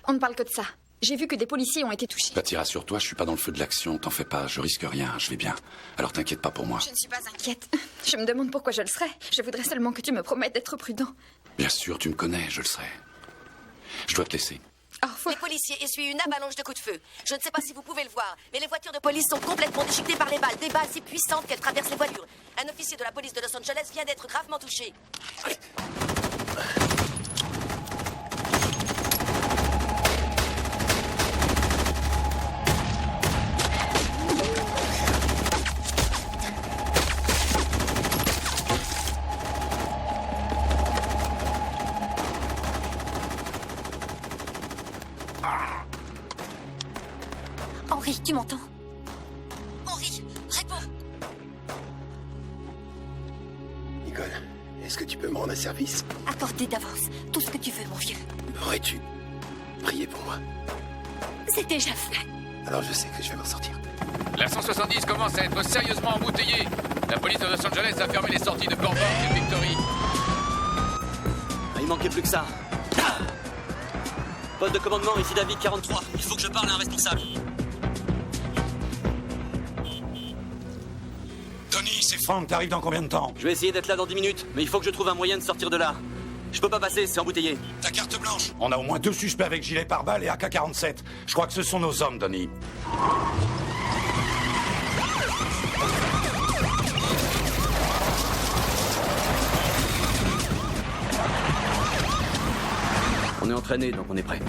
On ne parle que de ça. J'ai vu que des policiers ont été touchés. Patty, rassure-toi, je suis pas dans le feu de l'action, t'en fais pas, je risque rien, je vais bien. Alors t'inquiète pas pour moi. Je ne suis pas inquiète. Je me demande pourquoi je le serais. Je voudrais seulement que tu me promettes d'être prudent. Bien sûr, tu me connais, je le serai. Je dois te laisser. Les policiers essuient une avalanche de coups de feu. Je ne sais pas si vous pouvez le voir, mais les voitures de police sont complètement déchiquetées par les balles, des balles si puissantes qu'elles traversent les voitures. Un officier de la police de Los Angeles vient d'être gravement touché. Henri, tu m'entends? Henri, réponds. Nicole, est-ce que tu peux me rendre un service? Accordez d'avance tout ce que tu veux, mon vieux. Aurais-tu prié pour moi? C'est déjà fait. Alors je sais que je vais m'en sortir. La 170 commence à être sérieusement embouteillée. La police de Los Angeles a fermé les sorties de Burbank et de Victory. Ah, il manquait plus que ça. Poste de commandement, ici David 43. Il faut que je parle à un responsable. Tony, c'est Franck, t'arrives dans combien de temps? Je vais essayer d'être là dans 10 minutes, mais il faut que je trouve un moyen de sortir de là. Je peux pas passer, c'est embouteillé. Ta carte blanche. On a au moins 2 suspects avec gilet pare-balles et AK-47. Je crois que ce sont nos hommes, Tony. On est entraîné, donc on est prêt.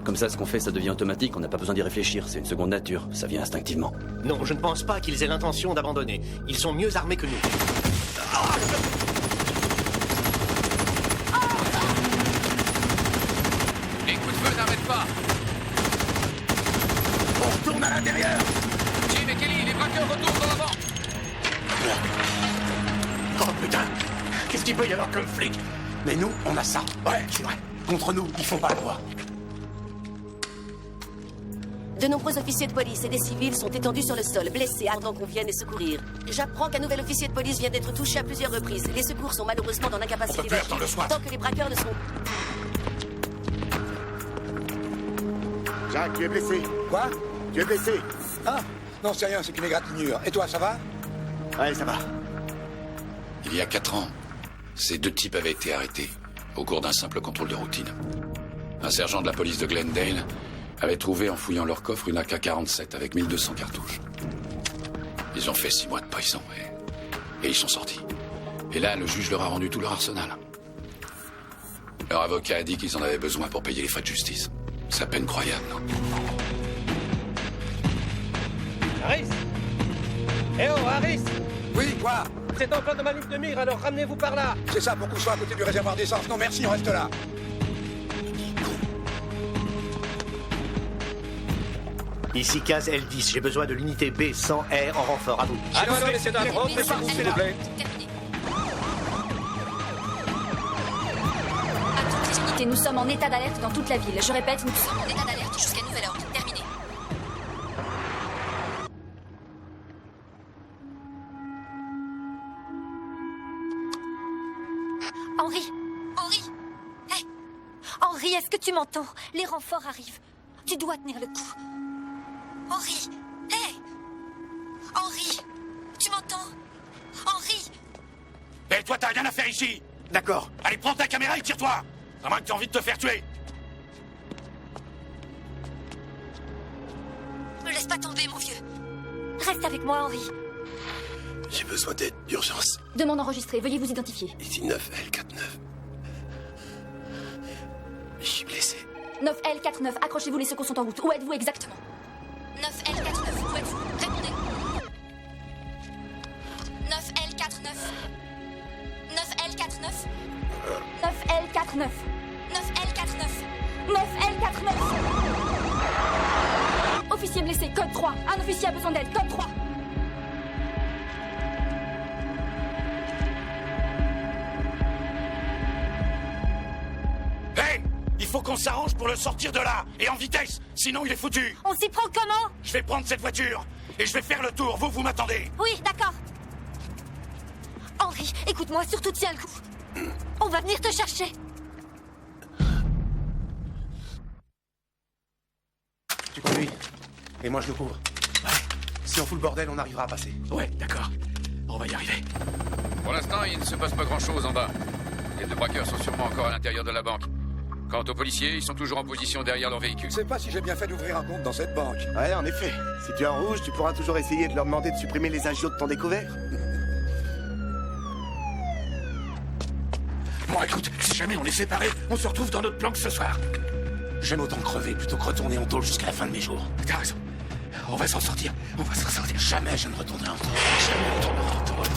Comme ça, ce qu'on fait, ça devient automatique, on n'a pas besoin d'y réfléchir, c'est une seconde nature, ça vient instinctivement. Non, je ne pense pas qu'ils aient l'intention d'abandonner. Ils sont mieux armés que nous. Les coups de feu n'arrêtent pas. On retourne à l'intérieur. Jim et Kelly, les braqueurs retournent dans la banque. Oh putain, qu'est-ce qu'il peut y avoir comme flic? Mais nous, on a ça. Ouais, c'est vrai. Contre nous, ils font pas le poids. De nombreux officiers de police et des civils sont étendus sur le sol, blessés, attendant qu'on vienne les secourir. J'apprends qu'un nouvel officier de police vient d'être touché à plusieurs reprises. Les secours sont malheureusement dans l'incapacité On peut plus attendre le SWAT. tant que les braqueurs ne sont... Jacques, tu es blessé. Quoi? Tu es blessé. Ah, non, c'est rien, c'est qu'une égratignure. Et toi, ça va? Ouais, ça va. Il y a 4 ans, ces 2 types avaient été arrêtés au cours d'un simple contrôle de routine. Un sergent de la police de Glendale avait trouvé en fouillant leur coffre une AK-47 avec 1200 cartouches. Ils ont fait 6 mois de prison et ils sont sortis. Et là, le juge leur a rendu tout leur arsenal. Leur avocat a dit qu'ils en avaient besoin pour payer les frais de justice. C'est à peine croyable, non? Harris! Eh oh, Harris! Oui, quoi? C'est en plein de ma ligne de mire, alors ramenez-vous par là! C'est ça, pour qu'on soit à côté du réservoir d'essence. Non, merci, on reste là. Ici 15L10, j'ai besoin de l'unité B100R en renfort, à vous. Allô, messieurs, dames, rentrez par vous, s'il vous plaît. Nous sommes en état d'alerte dans toute la ville. Je répète, nous sommes en état d'alerte jusqu'à nouvel ordre. Terminé. Henri! Henri! Hé! Henri, est-ce que tu m'entends? Les renforts arrivent. Tu dois tenir le coup. Henri! Hé! Henri! Tu m'entends? Henri! Hé, toi, t'as rien à faire ici! D'accord. Allez, prends ta caméra et tire-toi! À moins que tu aies envie de te faire tuer! Me laisse pas tomber, mon vieux. Reste avec moi, Henri. J'ai besoin d'aide d'urgence. Demande enregistrée. Veuillez vous identifier. Ici 9L49. Je suis blessé. 9L49. Accrochez-vous, les secours sont en route. Où êtes-vous exactement? 9L49. Où êtes-vous? Répondez. 9L49. 9L49. 9L49. 9L49. 9L49. Officier blessé, code 3. Un officier a besoin d'aide, code 3. Hé! Il faut qu'on s'arrange pour le sortir de là! Et en vitesse! Sinon, il est foutu! On s'y prend comment? Je vais prendre cette voiture et je vais faire le tour. Vous m'attendez? Oui, d'accord. Henri, écoute-moi, surtout tiens le coup. On va venir te chercher. Tu conduis. Et moi, je le couvre. Ouais. Si on fout le bordel, on arrivera à passer. Ouais, d'accord. On va y arriver. Pour l'instant, il ne se passe pas grand-chose en bas. Les 2 braqueurs sont sûrement encore à l'intérieur de la banque. Quant aux policiers, ils sont toujours en position derrière leur véhicule. Je sais pas si j'ai bien fait d'ouvrir un compte dans cette banque. Ouais, en effet. Si tu es en rouge, tu pourras toujours essayer de leur demander de supprimer les agiots de ton découvert. Bon, écoute, si jamais on est séparés, on se retrouve dans notre planque ce soir. J'aime autant crever plutôt que retourner en tôle jusqu'à la fin de mes jours. T'as raison. On va s'en sortir. On va s'en sortir. Jamais je ne retournerai en tôle. Jamais je ne retournerai en tôle.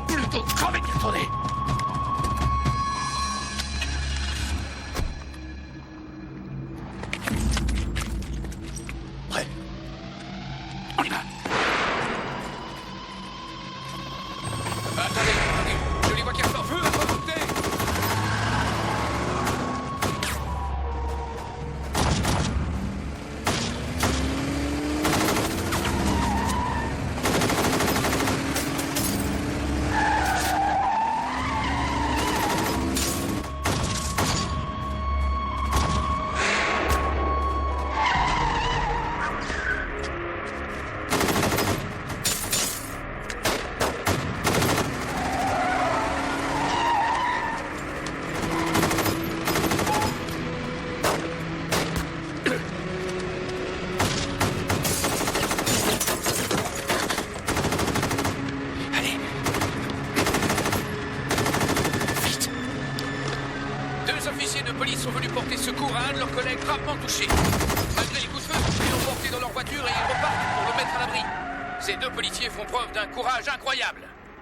Plutôt que crever qu'y retourner. Prêt? On y va. Attendez. Je les vois qui ressortent. Feu, remontez.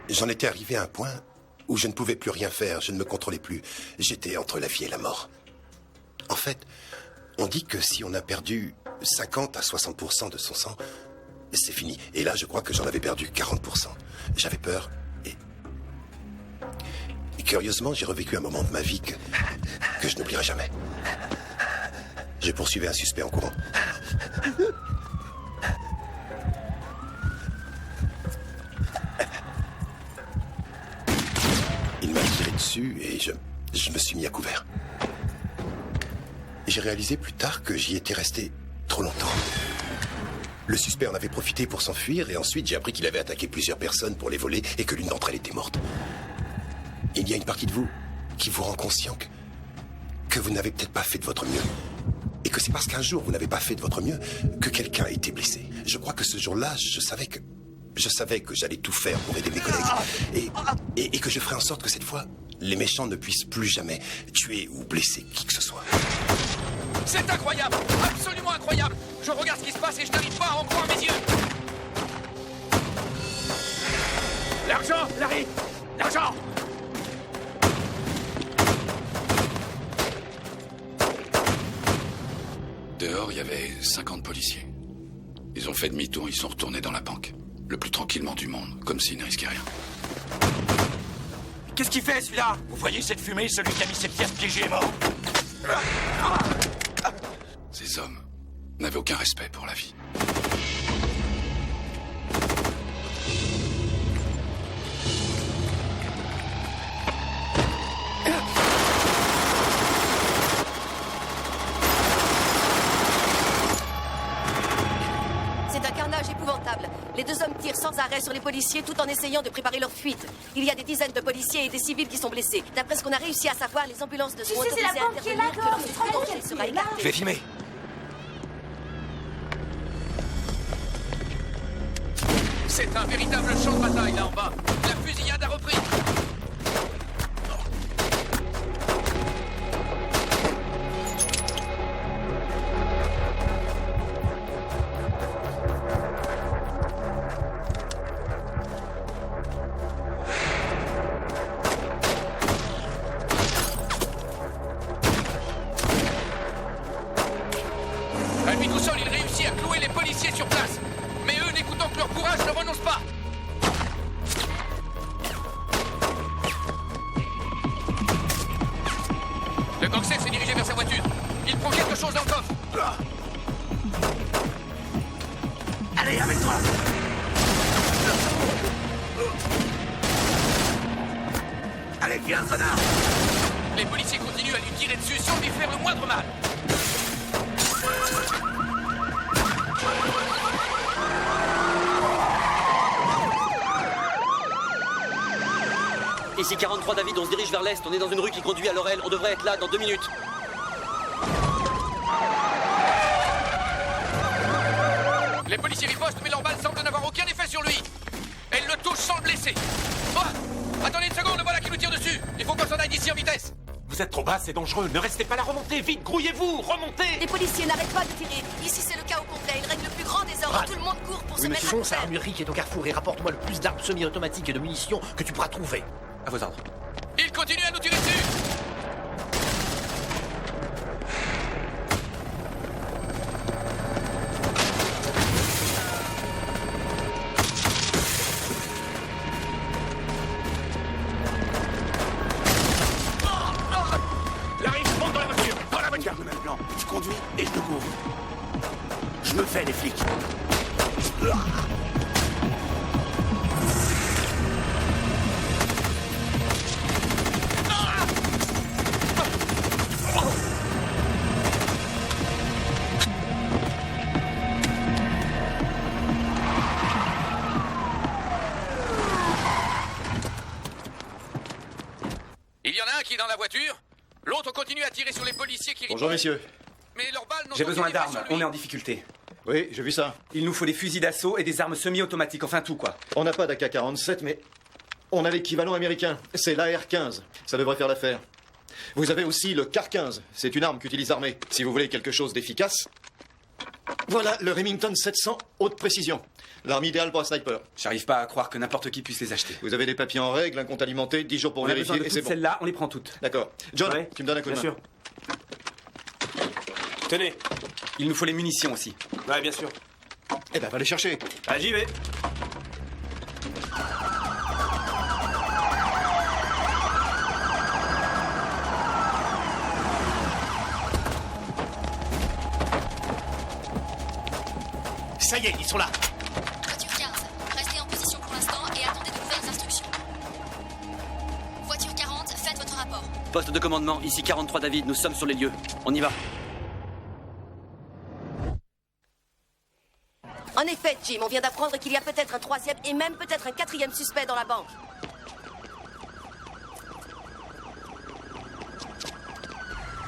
J'en étais arrivé à un point où je ne pouvais plus rien faire, je ne me contrôlais plus. J'étais entre la vie et la mort. En fait, on dit que si on a perdu 50 à 60% de son sang, c'est fini. Et là, je crois que j'en avais perdu 40%. J'avais peur et curieusement, j'ai revécu un moment de ma vie que je n'oublierai jamais. Je poursuivais un suspect en courant. Il m'a tiré dessus et je me suis mis à couvert. J'ai réalisé plus tard que j'y étais resté trop longtemps. Le suspect en avait profité pour s'enfuir et ensuite j'ai appris qu'il avait attaqué plusieurs personnes pour les voler et que l'une d'entre elles était morte. Il y a une partie de vous qui vous rend conscient que vous n'avez peut-être pas fait de votre mieux. Et que c'est parce qu'un jour vous n'avez pas fait de votre mieux que quelqu'un a été blessé. Je crois que ce jour-là, je savais que j'allais tout faire pour aider mes collègues. Et que je ferais en sorte que cette fois, les méchants ne puissent plus jamais tuer ou blesser qui que ce soit. C'est incroyable! Absolument incroyable! Je regarde ce qui se passe et je n'arrive pas à en croire mes yeux! L'argent, Larry! L'argent! Dehors, il y avait 50 policiers. Ils ont fait demi-tour, ils sont retournés dans la banque. Le plus tranquillement du monde, comme s'ils ne risquaient rien. Qu'est-ce qu'il fait, celui-là? Vous voyez cette fumée? Celui qui a mis ses pièces piégées est mort. Ces hommes n'avaient aucun respect pour la vie. C'est un carnage épouvantable. Les deux hommes tirent sans arrêt sur les policiers tout en essayant de préparer leur fuite. Il y a des dizaines de policiers et des civils qui sont blessés. D'après ce qu'on a réussi à savoir, les ambulances ne sont sais, c'est la autorisées à banque qui est là, intervenir que lorsque dehors. le danger sera écarté. Je vais filmer. C'est un véritable champ de bataille là en bas. La fusillade a repris. À lui tout seul, il réussit à clouer les policiers sur place. Mais eux, n'écoutant que leur courage, ne renoncent pas. Le gangster s'est dirigé vers sa voiture. Il prend quelque chose dans le coffre. Allez, avec toi! Allez, viens, connard! Les policiers continuent à lui tirer dessus sans lui faire le moindre mal. Ici 43 David, on se dirige vers l'est. On est dans une rue qui conduit à Laurel. On devrait être là dans 2 minutes. Les policiers ripostent, mais leur balle semble n'avoir aucun effet sur lui. Elle le touche sans le blesser. Oh, attendez une seconde, le voilà qui nous tire dessus. Il faut qu'on s'en aille d'ici en vitesse. Vous êtes trop bas, c'est dangereux. Ne restez pas là, remontez vite, grouillez-vous, remontez! Les policiers n'arrêtent pas de tirer. Ici, c'est le chaos complet. Il règne le plus grand désordre. Tout le monde court pour se mettre à Fonce à couvert. l'armurerie qui est au carrefour et rapporte-moi le plus d'armes semi-automatiques et de munitions que tu pourras trouver. À vos ordres. Il continue à nous tirer dessus. Larry, monte dans la voiture! Dans la voiture! Garde le même plan. Je conduis et je te couvre. Je me fais, les flics. Il y en a un qui est dans la voiture. L'autre continue à tirer sur les policiers qui Bonjour, ripostent. messieurs. Mais leurs balles n'ont J'ai besoin aucun effet d'armes, sur lui. on est en difficulté. Oui, j'ai vu ça. Il nous faut des fusils d'assaut et des armes semi-automatiques, enfin tout quoi. On n'a pas d'AK-47, mais on a l'équivalent américain. C'est l'AR-15. Ça devrait faire l'affaire. Vous avez aussi le CAR-15. C'est une arme qu'utilise l'armée. Si vous voulez quelque chose d'efficace. Voilà le Remington 700 haute précision. L'arme idéale pour un sniper. J'arrive pas à croire que n'importe qui puisse les acheter. Vous avez des papiers en règle, un compte alimenté, 10 jours pour On a besoin vérifier de et c'est toutes bon. celles-là, on les prend toutes. D'accord. John, Ouais, tu me donnes un coup de bien main. sûr. Tenez. Il nous faut les munitions aussi. Ouais, bien sûr. Eh ben, va les chercher. Ah, j'y vais. Ça y est, ils sont là. Voiture 15, restez en position pour l'instant et attendez de nouvelles instructions. Voiture 40, faites votre rapport. Poste de commandement, ici 43 David, nous sommes sur les lieux. On y va. En effet, Jim, on vient d'apprendre qu'il y a peut-être un troisième et même peut-être un quatrième suspect dans la banque.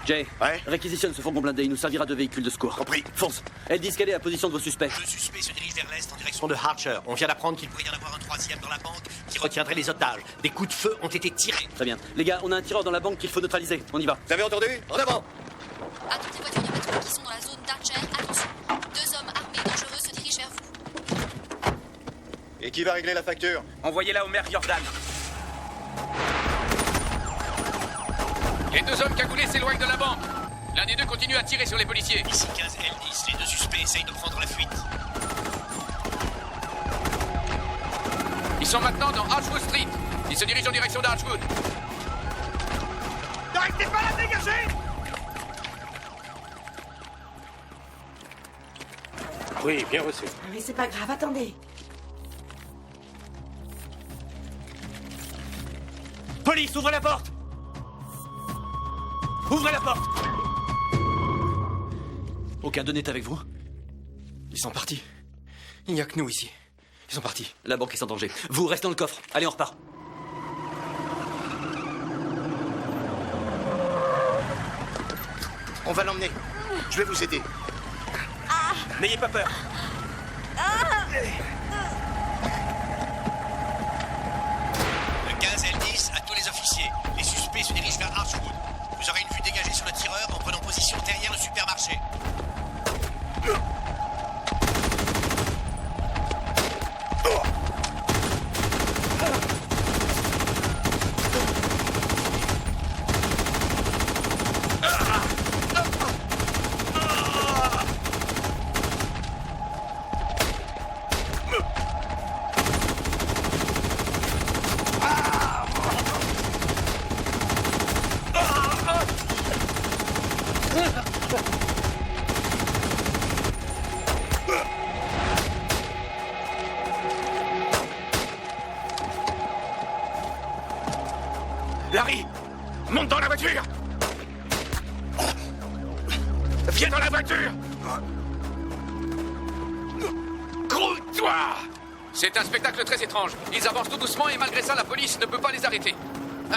Jay, réquisitionne ce fourgon blindé, il nous servira de véhicule de secours. Compris. Fonce. Elle dit quelle est la position de vos suspects. Le suspect se dirige vers l'est en direction de Archer. On vient d'apprendre qu'il pourrait y en avoir un troisième dans la banque qui retiendrait les otages. Des coups de feu ont été tirés. Très bien. Les gars, on a un tireur dans la banque qu'il faut neutraliser. On y va. Vous avez entendu? En avant! À toutes les voitures de patrouille qui sont dans la zone d'Archer, attention. 2 hommes armés dangereux se dirigent vers vous. Et qui va régler la facture? Envoyez-la au maire Jordan. Les 2 hommes cagoulés s'éloignent de la banque. L'un des 2 continue à tirer sur les policiers. Ici 15 L10, les 2 suspects essayent de prendre la fuite. Ils sont maintenant dans Archwood Street. Ils se dirigent en direction d'Archwood. N'arrêtez pas là, dégagez! Oui, bien reçu. Mais c'est pas grave, attendez. Police, ouvrez la porte! Ouvrez la porte! Aucun d'eux n'est avec vous? Ils sont partis. Il n'y a que nous ici. Ils sont partis. La banque est en danger. Vous, restez dans le coffre. Allez, on repart. On va l'emmener. Je vais vous aider. N'ayez pas peur. Le 15 L10 à tous les officiers. Les suspects se dirigent vers Archwood. Vous aurez une vue dégagée sur le tireur en prenant position derrière le supermarché. Larry, monte dans la voiture! Viens dans la voiture! Grouille-toi! C'est un spectacle très étrange. Ils avancent tout doucement et malgré ça, la police ne peut pas les arrêter.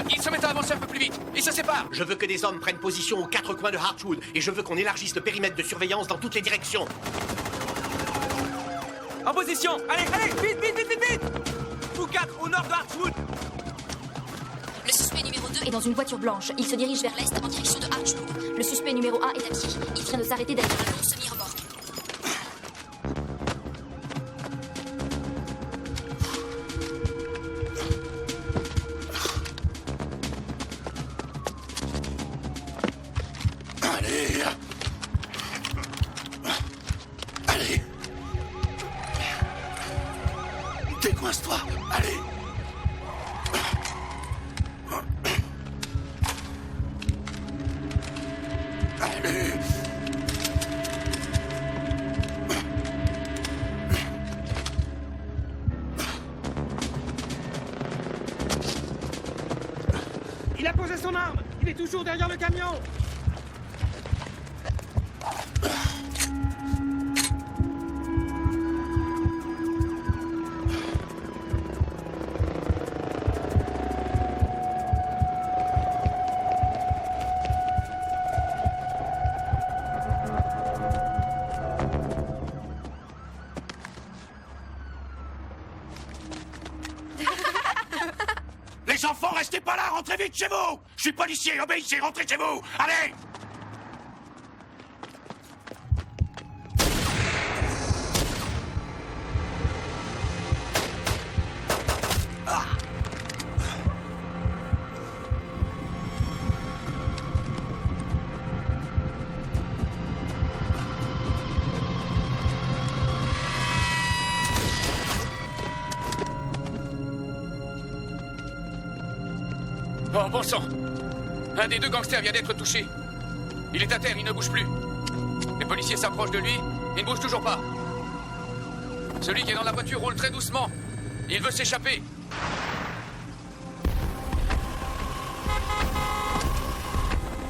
Ils se mettent à avancer un peu plus vite. Ils se séparent. Je veux que des hommes prennent position aux 4 coins de Archwood et je veux qu'on élargisse le périmètre de surveillance dans toutes les directions. En position! Allez, allez, vite, vite, vite, vite, vite! Vous 4 au nord de Archwood! Le suspect numéro 2 est dans une voiture blanche. Il se dirige vers l'est en direction de Archwood. Le suspect numéro 1 est à pied. Il vient de s'arrêter derrière un long semi-remorque. Allez. Allez. Décoince-toi. Allez. Allez. Il a posé son arme! Il est toujours derrière le camion! Les enfants, restez pas là, rentrez vite chez vous! Je suis policier, obéissez, rentrez chez vous! Allez! Oh, bon sang! Un des 2 gangsters vient d'être touché. Il est à terre, il ne bouge plus. Les policiers s'approchent de lui, il ne bouge toujours pas. Celui qui est dans la voiture roule très doucement. Il veut s'échapper.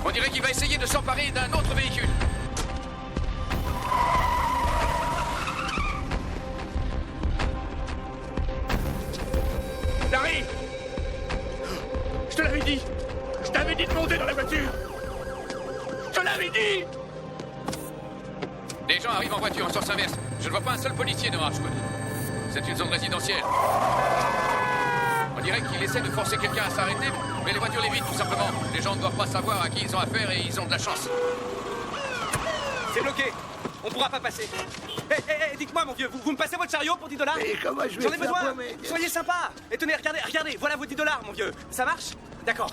On dirait qu'il va essayer de s'emparer d'un autre véhicule. Larry! Je te l'avais dit! Je t'avais dit de monter dans la voiture! l'avais dit! Des gens arrivent en voiture en sens inverse. Je ne vois pas un seul policier dans Archwood. C'est une zone résidentielle. On dirait qu'il essaie de forcer quelqu'un à s'arrêter, mais les voitures l'évitent tout simplement. Les gens ne doivent pas savoir à qui ils ont affaire et ils ont de la chance. C'est bloqué. On pourra pas passer. Hé, dites-moi, mon vieux, vous me passez votre chariot pour 10 $? Et comment je vais J'en ai faire besoin. pour m'aider? Soyez sympa. Et tenez, regardez, voilà vos 10 $, mon vieux. Ça marche? D'accord.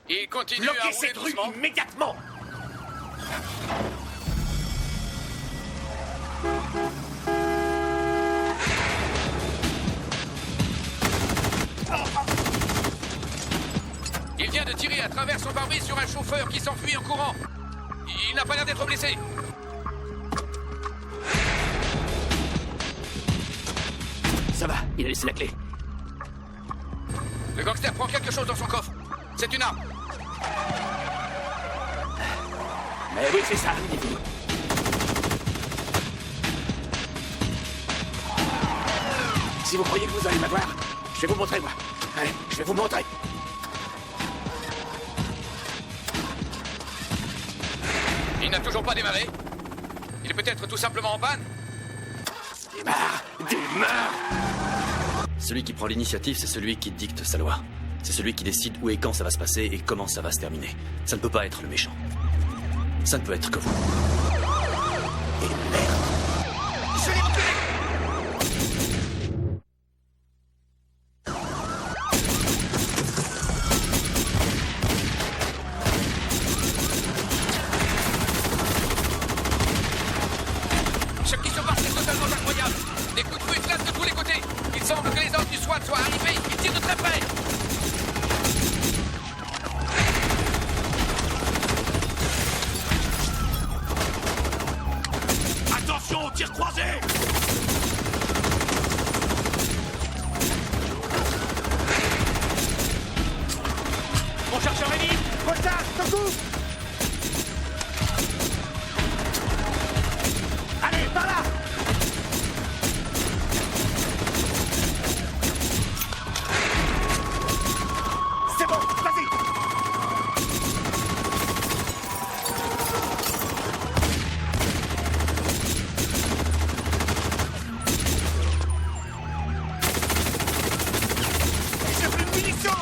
Il continue Bloquez à rouler cette rue doucement. immédiatement! Il vient de tirer à travers son pare-brise sur un chauffeur qui s'enfuit en courant. Il n'a pas l'air d'être blessé. Ça va, il a laissé la clé. Le gangster prend quelque chose dans son coffre. C'est une arme. Mais oui, c'est ça, dites-vous. Si vous croyez que vous allez m'avoir, je vais vous montrer, moi. Allez, je vais vous montrer. Il n'a toujours pas démarré. Il est peut-être tout simplement en panne. Démarre! Celui qui prend l'initiative, c'est celui qui dicte sa loi. C'est celui qui décide où et quand ça va se passer et comment ça va se terminer. Ça ne peut pas être le méchant. Ça ne peut être que vous. Et merde! Je l'ai tué! Ce qui se passe est totalement incroyable. Des coups de feu éclatent de tous les côtés. Il semble que les hommes du SWAT soient arrivés. Ils tirent de très près. Attention aux tirs croisés! Mon chercheur est libre! Voltage, ton coup! Allez, par là! C'est bon, vas-y! J'ai plus de munitions!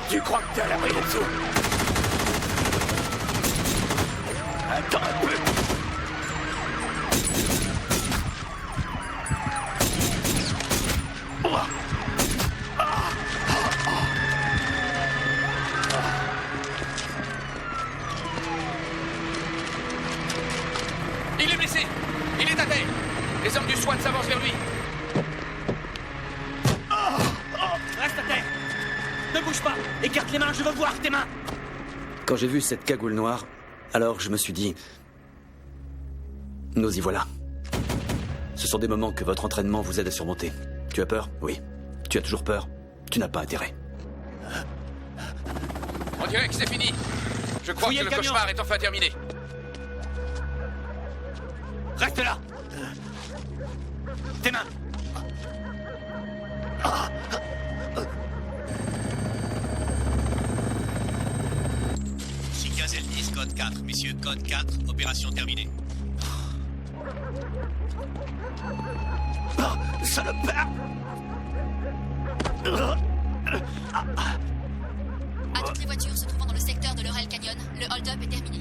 Tu crois que t'es à l'abri là-dessous? Attends un peu! Il est blessé. Il est à terre. Les hommes du SWAT s'avancent vers lui. Reste à terre! Ne bouge pas! Écarte les mains, je veux voir tes mains! Quand j'ai vu cette cagoule noire, alors je me suis dit... Nous y voilà. Ce sont des moments que votre entraînement vous aide à surmonter. Tu as peur? Oui. Tu as toujours peur? Tu n'as pas intérêt. On dirait que c'est fini. Je crois Fouillez que le le camion. cauchemar est enfin terminé. Reste là! Tes mains! L10, code 4. Messieurs, code 4, opération terminée. Salopard! À toutes les voitures se trouvant dans le secteur de Laurel Canyon, le hold-up est terminé.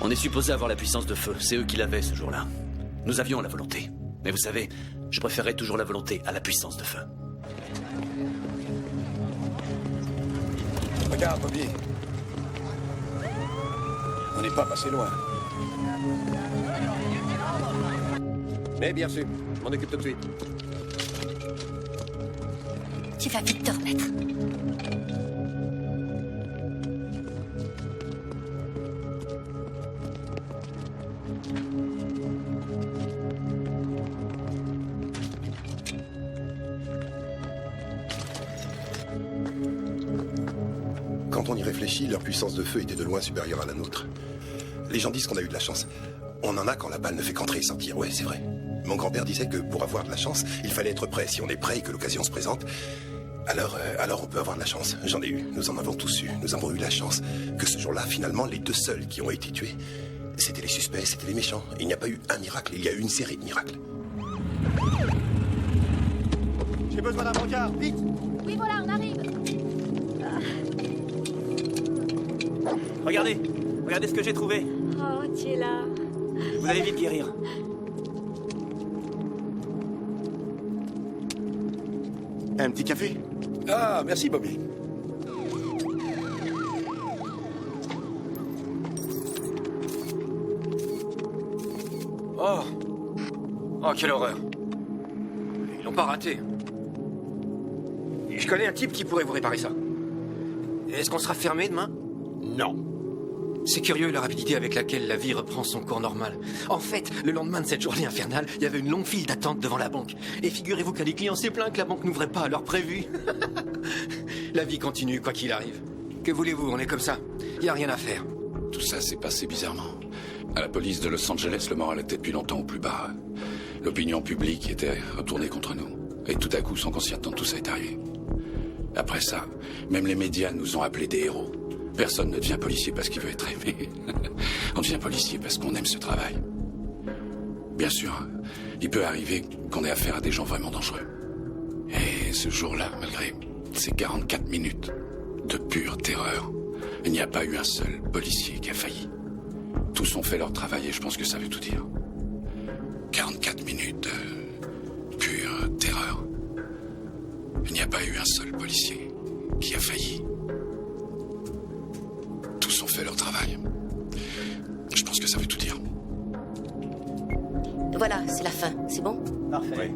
On est supposé avoir la puissance de feu. C'est eux qui l'avaient ce jour-là. Nous avions la volonté. Mais vous savez, je préférais toujours la volonté à la puissance de feu. Regarde, Bobby. On n'est pas passé loin. Mais bien sûr, je m'en occupe tout de suite. Tu vas vite te remettre. Quand on y réfléchit, leur puissance de feu était de loin supérieure à la nôtre. Les gens disent qu'on a eu de la chance. On en a quand la balle ne fait qu'entrer et sortir, ouais, c'est vrai. Mon grand-père disait que pour avoir de la chance, il fallait être prêt. Si on est prêt et que l'occasion se présente, alors on peut avoir de la chance. J'en ai eu, nous en avons tous eu. Nous avons eu la chance que ce jour-là, finalement, les deux seuls qui ont été tués, c'était les suspects, c'était les méchants. Il n'y a pas eu un miracle, il y a eu une série de miracles. J'ai besoin d'un brancard, vite! Oui, voilà, on arrive. Regardez, regardez ce que j'ai trouvé. Oh, tu es là. Vous allez vite guérir. Un petit café? Ah, merci, Bobby. Oh. Oh, quelle horreur. Ils l'ont pas raté. Je connais un type qui pourrait vous réparer ça. Est-ce qu'on sera fermé demain? Non. C'est curieux la rapidité avec laquelle la vie reprend son cours normal. En fait, le lendemain de cette journée infernale, il y avait une longue file d'attente devant la banque. Et figurez-vous qu'un des clients s'est plaint que la banque n'ouvrait pas à l'heure prévue. La vie continue, quoi qu'il arrive. Que voulez-vous, on est comme ça. Il n'y a rien à faire. Tout ça s'est passé bizarrement. À la police de Los Angeles, le moral était depuis longtemps au plus bas. L'opinion publique était retournée contre nous. Et tout à coup, sans qu'on s'y attende, tout ça est arrivé. Après ça, même les médias nous ont appelés des héros. Personne ne devient policier parce qu'il veut être aimé. On devient policier parce qu'on aime ce travail. Bien sûr, il peut arriver qu'on ait affaire à des gens vraiment dangereux. Et ce jour-là, malgré ces 44 minutes de pure terreur, il n'y a pas eu un seul policier qui a failli. Tous ont fait leur travail et je pense que ça veut tout dire. 44 minutes de pure terreur. Il n'y a pas eu un seul policier qui a failli. Tous ont fait leur travail. Je pense que ça veut tout dire. Voilà, c'est la fin. C'est bon? Parfait.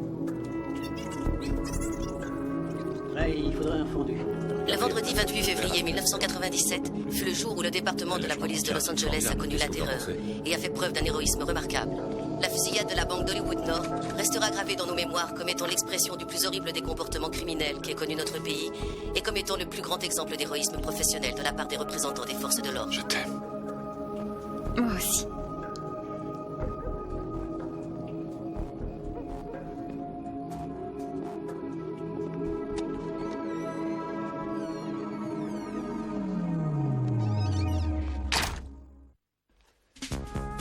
Là, il faudrait un fondu. Le vendredi 28 février 1997 fut le jour où le département de la police de Los Angeles a connu la terreur et a fait preuve d'un héroïsme remarquable. La fusillade de la banque d'Hollywood Nord restera gravée dans nos mémoires comme étant l'expression du plus horrible des comportements criminels qu'ait connu notre pays et comme étant le plus grand exemple d'héroïsme professionnel de la part des représentants des forces de l'ordre. Je t'aime. Moi aussi.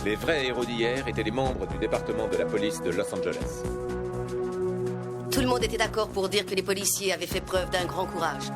Les vrais héros d'hier étaient les membres du département de la police de Los Angeles. Tout le monde était d'accord pour dire que les policiers avaient fait preuve d'un grand courage.